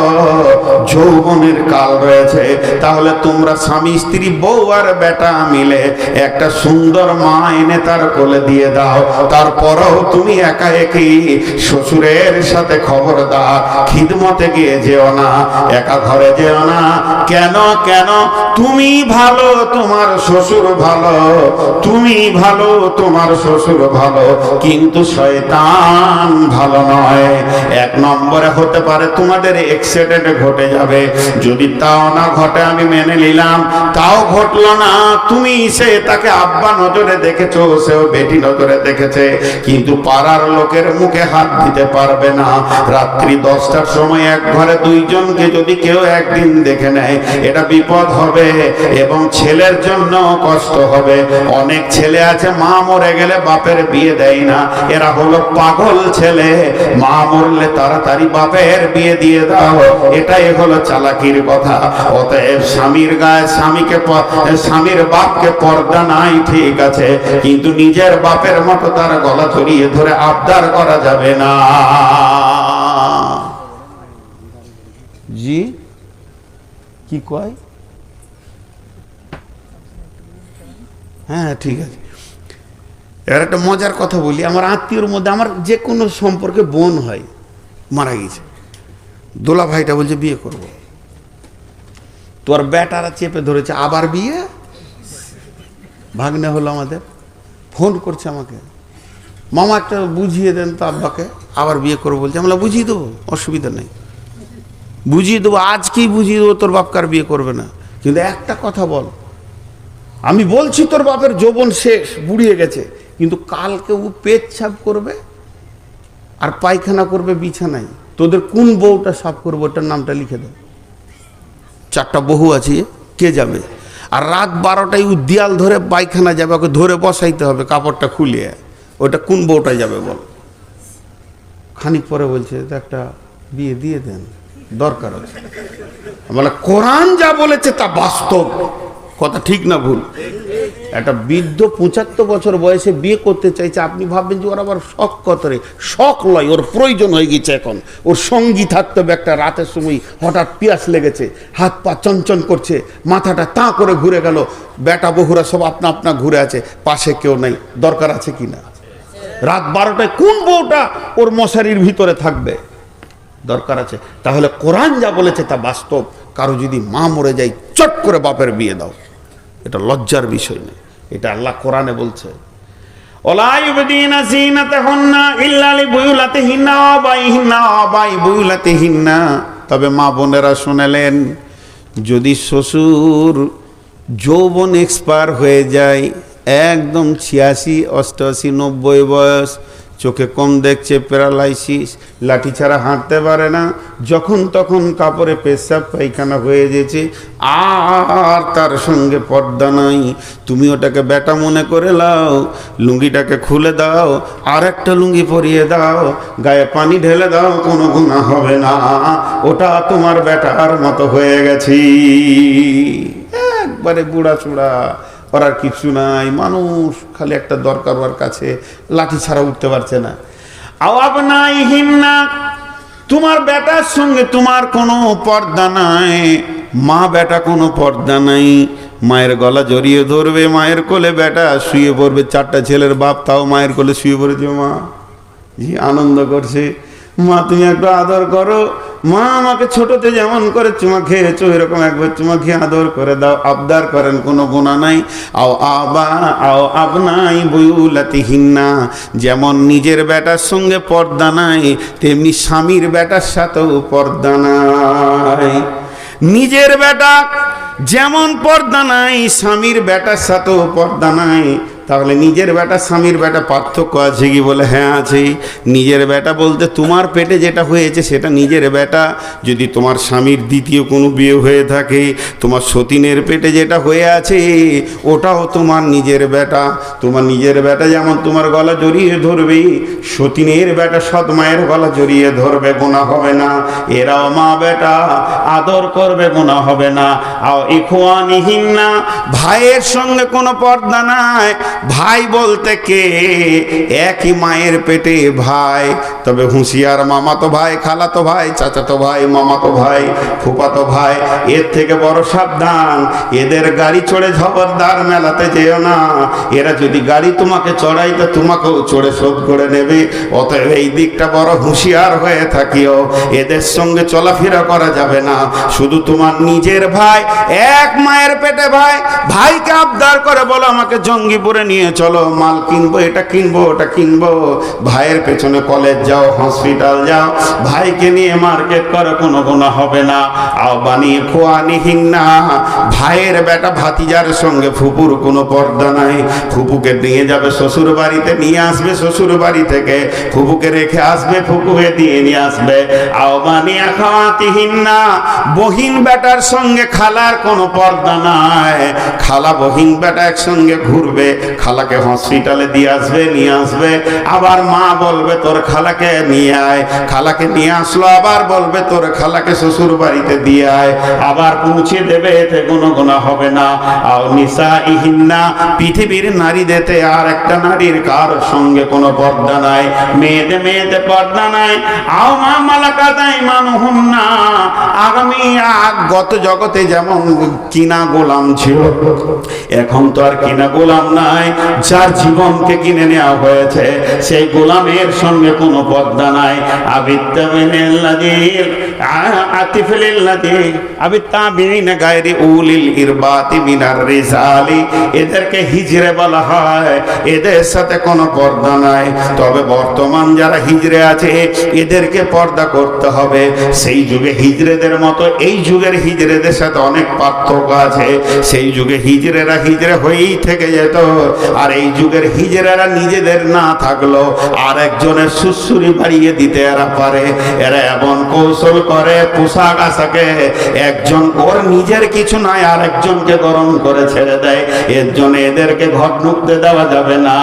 যৌবনের কাল রয়েছে, তাহলে তোমরা স্বামী স্ত্রী বউ আর বেটা মিলে একটা সুন্দর মা এনে তার কোলে দিয়ে দাও। তারপরও তুমি একা একই শ্বশুরের সাথে খবরদার খিদমতে গিয়ে যেও না, একা ঘরে যেও না। কেন কেন? তুমি ভালো, তোমার শ্বশুর ভালো, তুমি ভালো, তোমার শ্বশুর ভালো, কিন্তু শয়তান ভালো নয়। 1 নম্বরে হতে পারে তোমাদের অ্যাক্সিডেন্ট ঘটে যাবে, যদি তাও না ঘটে আমি মেনে নিলাম, তাও ঘটলো না, তুমি সে তাকে আব্বা নজরে দেখেছো, সেও বেটি নজরে দেখেছে, কিন্তু পাড়ার লোকের মুখে হাত দিতে পারবে না। রাত্রি 10টার সময় এক ঘরে দুইজনকে যদি কেউ একদিন দেখে নেয়, এটা বিপদ হবে এবং ছেলের জন্য কষ্ট হবে। অনেক ছেলে আছে মা মরে গেলে বাপের বিয়ে দেয় না, এরা হলো পাগল ছেলে। মা মরলে তাড়াতাড়ি বাপের বিয়ে দিয়ে দাও, এটাই হলো চালাকির কথা। অতএব স্বামীর গায়ে স্বামীর বাপকে পর্দা নাই, ঠিক আছে, কিন্তু নিজের বাপের মতো তার গলা জড়িয়ে ধরে আবদার করা যাবে না। জি কি কয়? হ্যাঁ ঠিক আছে। এর একটা মজার কথা বলি। আমার আত্মীয়র মধ্যে আমার যে কোনো সম্পর্কে বোন হয়, মারা গেছে, দোলা ভাইটা বলছে বিয়ে করব, তোর বেটারা চেপে ধরেছে আবার বিয়ে। ভাগ্নে হলো আমাদের, ফোন করছে আমাকে, মামা একটা বুঝিয়ে দেন তো আব্বাকে, আবার বিয়ে করবো বলছে। আমরা বুঝিয়ে দেবো, অসুবিধা নেই, বুঝিয়ে দেবো, আজকেই বুঝিয়ে দেবো, তোর বাপকার বিয়ে করবে না। কিন্তু একটা কথা বল, আমি বলছি তোর বাপের যৌবন শেষ, বুড়িয়ে গেছে, কিন্তু কালকে ও পেচ্ছাপ করবে আর পায়খানা করবে বিছানায়, তোদের কোন বউটা সাফ করবো ওটার নামটা লিখে দাও। 4টা বহু আছে, কে যাবে? আর রাত 12টায় ও দেয়াল ধরে পায়খানা যাবে, ওকে ধরে বসাইতে হবে কাপড়টা খুলিয়ে, ওটা কোন বউটা যাবে বল? খানিক পরে বলছে একটা বিয়ে দিয়ে দেন, দরকার আছে। বলে কোরআন যা বলেছে তা বাস্তব কথা, ঠিক না ভুল? একটা বৃদ্ধ 75 বছর বয়সে বিয়ে করতে চাইছে, আপনি ভাববেন যে ওর আবার শখ কত রে? শখ লয়, ওর প্রয়োজন হয়ে গেছে এখন, ওর সঙ্গী থাকতে হবে। একটা রাতের সময় হঠাৎ পিয়াস লেগেছে, হাত পা চঞ্চন করছে, মাথাটা তাঁ করে ঘুরে গেল, বেটা বহুরা সব আপনা আপনা ঘুরে আছে, পাশে কেউ নাই, দরকার আছে কিনা? রাত 12টায় কোন বউটা ওর মশারির ভিতরে থাকবে? দরকার আছে। তাহলে কোরআন যা বলেছে তা বাস্তব। কারো যদি মা মরে যায়, চট করে বাপের বিয়ে দাও, এটা লজ্জার বিষয় নেই, এটা আল্লাহ কোরআনে বলছে। ওলা ইউবদিনা যিনাতাহুন্না ইল্লা লিবুয়ুলাতিহিন্না ওয়া আবাইহিন্না ওয়া আবাই বুয়ুলাতিহিন্না। তবে মা বোনেরা শুনলেন, যদি শ্বশুর যৌবন এক্সপায়ার হয়ে যায়, একদম 86, 88, 90 বয়স, চোখে কম দেখছে, প্যারালাইসিস, লাঠি ছাড়া হাঁটতে পারে না, যখন তখন কাপড়ে পেশাব পায়খানা হয়ে গেছে, আর তার সঙ্গে পর্দা নাই, তুমি ওটাকে বেটা মনে করে লাও, লুঙ্গিটাকে খুলে দাও, আর একটা লুঙ্গি পরিয়ে দাও, গায়ে পানি ঢেলে দাও, কোনো গুনাহ হবে না, ওটা তোমার বেটার মতো হয়ে গেছে। একবারে বুড়া চূড়া, করার কিছু নাই, মানুষ খালি একটা দরকার ওর কাছে, লাঠি ছাড়া উঠতে পারছে না। আওয়াব নাই হিন্না, তোমার বেটার সঙ্গে তোমার কোনো পর্দা নাই, মা বেটা কোনো পর্দা নাই, মায়ের গলা জড়িয়ে ধরবে, মায়ের কোলে বেটা শুয়ে পড়বে, 4টা ছেলের বাপ তাও মায়ের কোলে শুয়ে পড়েছে, মা জি আনন্দ করছে, মা তুমি একটু আদর করো, মা আমাকে ছোটতে যেমন করে চুমা খেয়েছো এরকম একবার চুমা খেয়ে আদর করে দাও, আবদার করেন, কোনো গুনাহ নাই। আও আবনাই বুয়ুলাতিহিন্না, যেমন নিজের বেটার সঙ্গে পর্দা নাই, তেমনি স্বামীর বেটার সাথেও পর্দা নাই। নিজের বেটা যেমন পর্দা নাই, স্বামীর বেটার সাথেও পর্দা নাই। তাহলে নিজের বেটা স্বামীর বেটা পার্থক্য আছে কি? বলে হ্যাঁ আছে। নিজের বেটা বলতে তোমার পেটে যেটা হয়েছে সেটা নিজের বেটা। যদি তোমার স্বামীর দ্বিতীয় কোনো বিয়ে হয়ে থাকে, তোমার সতীনের পেটে যেটা হয়ে আছে ওটাও তোমার নিজের বেটা। তোমার নিজের বেটা যেমন তোমার গলা জড়িয়ে ধরবে, সতীনের বেটা সৎ মায়ের গলা জড়িয়ে ধরবে, গুনাহ হবে না। এরাও মা বেটা, আদর করবে, গুনাহ হবে না। আও ইখওয়ানিহিন্না, ভাইয়ের সঙ্গে কোনো পর্দা নাই। ভাই বলতে কে? একই মায়ের পেটে ভাই, তবে হুঁশিয়ার মামাতো ভাই, খালাতো ভাই, চাচাতো ভাই, মামাতো ভাই, ফুফাতো ভাই, এর থেকে বড় সাবধান। এদের গাড়ি চড়ে খবরদার মেলাতে যেও না। এরা যদি গাড়ি তোমাকে চড়াই তো তোমাকেও চড়ে শোধ করে নেবে। অতএব এই দিকটা বড় হুঁশিয়ার হয়ে থাকিও। এদের সঙ্গে চলাফেরা করা যাবে না। শুধু তোমার নিজের ভাই, এক মায়ের পেটে ভাই, ভাইকে আবদার করে বলো আমাকে জঙ্গিপুরে নিয়ে চলো, মাল কিনবো, এটা কিনবো, ওটা কিনবো। ভাইয়ের পেছনে কলেজ যাও, হসপিটাল যাও, ভাইকে নিয়ে মার্কেট করো, কোনো গুনাহ হবে না। আও বানিয়ে খোয়ানিহিন্না, ভাইয়ের বেটা ভাতিজার সঙ্গে ফুপুর কোনো পর্দা নাই। ফুপুকে নিয়ে যাবে শ্বশুর বাড়িতে, নিয়ে আসবে শ্বশুর বাড়ি থেকে, ফুপুকে রেখে আসবে, ফুপুকে দিয়ে নিয়ে আসবে। আও বানিয়ে খাওয়াতিহিন্না, বহিন বেটার সঙ্গে খালার কোনো পর্দা নাই। খালা বহিন বেটা একসঙ্গে ঘুরবে, খালাকে হসপিটালে দিয়ে আসবে, নিয়ে আসবে, আবার মা বলবে তোর খালাকে নিয়ে আয়, খালাকে নিয়ে আসলো, আবার বলবে তোর খালাকে শ্বশুর বাড়িতে দিয়ে আয়, আবার পৌঁছে দেবে, এতে কোনো গুনাহ হবে না। আও নিসাইহিন্না, পৃথিবীর নারীদেরতে আর একটা নারীর কার সঙ্গে কোনো পর্দা নাই। মেয়েদের পর্দা নাই। আও মা মালাকাত আইমানুহুন্না, আগামী গত জগতে যেমন কিনা গোলাম ছিল, এখন তো আর কিনা গোলাম নাই। যার জীবনকে কিনে নেওয়া হয়েছে সেই গোলামের সঙ্গে কোনো পর্দা নাই। এদেরকে হিজরে বলা হয়, এদের সাথে কোনো পর্দা নাই। তবে বর্তমান যারা হিজরে আছে এদেরকে পর্দা করতে হবে। সেই যুগে হিজরেদের মতো এই যুগের হিজরেদের সাথে অনেক পার্থক্য আছে। সেই যুগে হিজরেরা হিজরে হয়েই থেকে যেত, আর এই যুগের হিজরেরা নিজেদের না থাকলো আর একজনের সুসুরি বাড়িয়ে দিতে এরা পারে। এরা এমন কৌশল করে পোশাক আশাকে, একজন ওর নিজের কিছু নাই আর একজনকে গরম করে ছেড়ে দেয়। এর জন্য এদেরকে ঘর ঢুকতে দেওয়া যাবে না।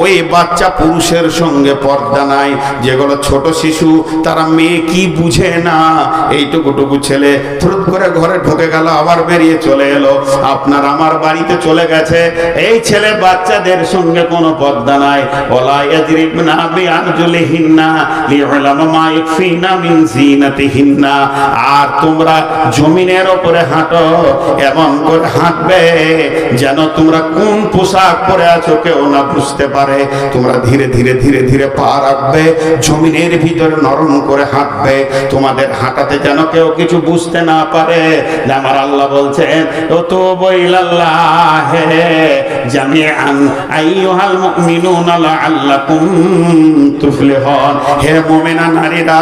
ওই বাচ্চা পুরুষের সঙ্গে পর্দা নাই। যেগুলো ছোট শিশু, তারা মেয়ে কি বুঝে না, এইটুকুটুকু ছেলে থ্রুত করে ঘরে ঢুকে গেল, আবার বেরিয়ে চলে এলো, আপনার আমার বাড়িতে চলে গেছে। এই ছেলে বাচ্চাদের সঙ্গে কোনো পর্দা নাই। ওলা ইয়াজরিবনা বিআরজুলিহিন্না লিউলামা মা ইয়াকফিনা মিন জিনাতিহিন্না। আর তোমরা জমিনের উপরে হাঁটো, এমন করে হাঁটবে যেন তোমরা কোন পোশাক পরে আছো কেউ না বুঝতে পারে। তোমরা ধীরে ধীরে ধীরে ধীরে পা রাখবে, জমিনের ভিতরে নরম করে হাঁটবে। তোমাদের হাঁটাতে যেন কেউ কিছু বুঝতে না পারে যে আমার আল্লাহ বলছেন ও তো বইলাল্লাহ জামিআন আইয়ুহাল মুমিনুনা লাআল্লাকুম তুফলিহুন। হে মুমিনা নারীরা,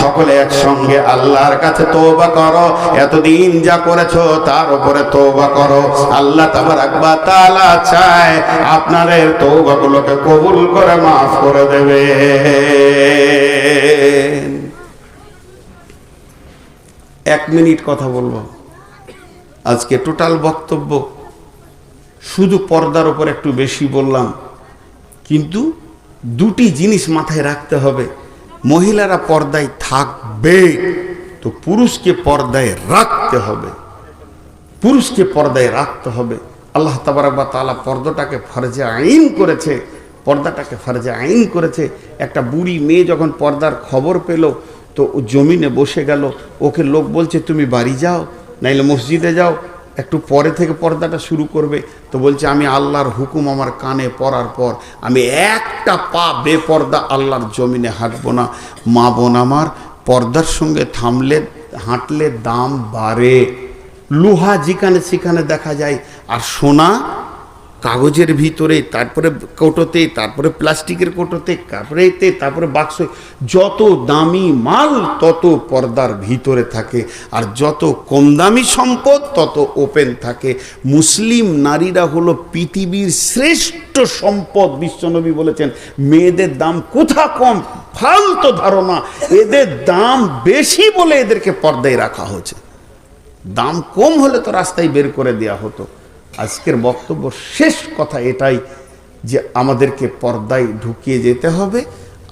সকলে একসঙ্গে আল্লাহর কাছে তওবা করো, এতদিন যা করেছো তার উপরে তওবা করো। আল্লাহ তাবারাক ওয়া তাআলা চায় আপনাদের তওবাগুলোকে কবুল করে মাফ করে দেবে। এক মিনিট কথা বলবো। আজকে টোটাল বক্তব্য শুধু পর্দার উপর একটু বেশি বললাম, কিন্তু দুটি জিনিস মাথায় রাখতে হবে। মহিলারা পর্দায় থাকবে তো পুরুষকে পর্দায় রাখতে হবে, পুরুষকে পর্দায় রাখতে হবে। আল্লাহ তাবারাক ওয়া তাআলা পর্দাটাকে ফরজে আইন করেছে, পর্দাটাকে ফরজে আইন করেছে। একটা বুড়ি মেয়ে যখন পর্দার খবর পেল তো ও জমিনে বসে গেল, ওকে লোক বলছে তুমি বাড়ি যাও, নাইলে মসজিদে যাও, একটু পরে থেকে পর্দাটা শুরু করবে। তো বলছে আমি আল্লাহর হুকুম আমার কানে পড়ার পর আমি একটা পা বেপর্দা আল্লাহর জমিনে হাঁটবো না। মা বোন আমার, পর্দার সঙ্গে থামলে হাঁটলে দাম বাড়ে। লোহা যেখানে সেখানে দেখা যায়, আর সোনা কাগজের ভিতরে, তারপরে কৌটোতে, তারপরে প্লাস্টিকের কৌটোতে, তারপরে বাক্স, যত দামি মাল তত পর্দার ভিতরে থাকে, আর যত কম দামি সম্পদ তত ওপেন থাকে। মুসলিম নারীরা হলো পৃথিবীর শ্রেষ্ঠ সম্পদ। বিশ্বনবী বলেছেন মেয়েদের দাম কোথা কম, ফালতু ধারণা, এদের দাম বেশি বলে এদেরকে পর্দায় রাখা হয়েছে। দাম কম হলে তো রাস্তায় বের করে দেওয়া হতো। আজকের বক্তব্য শেষ কথা এটাই যে আমাদেরকে পর্দায় ঢুকিয়ে যেতে হবে,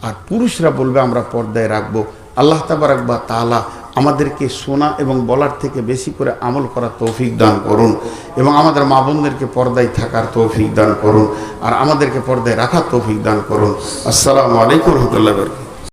আর পুরুষরা বলবে আমরা পর্দায় রাখবো। আল্লাহ তাবারাক ওয়া তাআলা আমাদেরকে শোনা এবং বলার থেকে বেশি করে আমল করার তৌফিক দান করুন, এবং আমাদের মা বোনদেরকে পর্দায় থাকার তৌফিক দান করুন, আর আমাদেরকে পর্দায় রাখার তৌফিক দান করুন। আসসালামু আলাইকুম ওয়া রাহমাতুল্লাহি ওয়া বারাকাতুহু।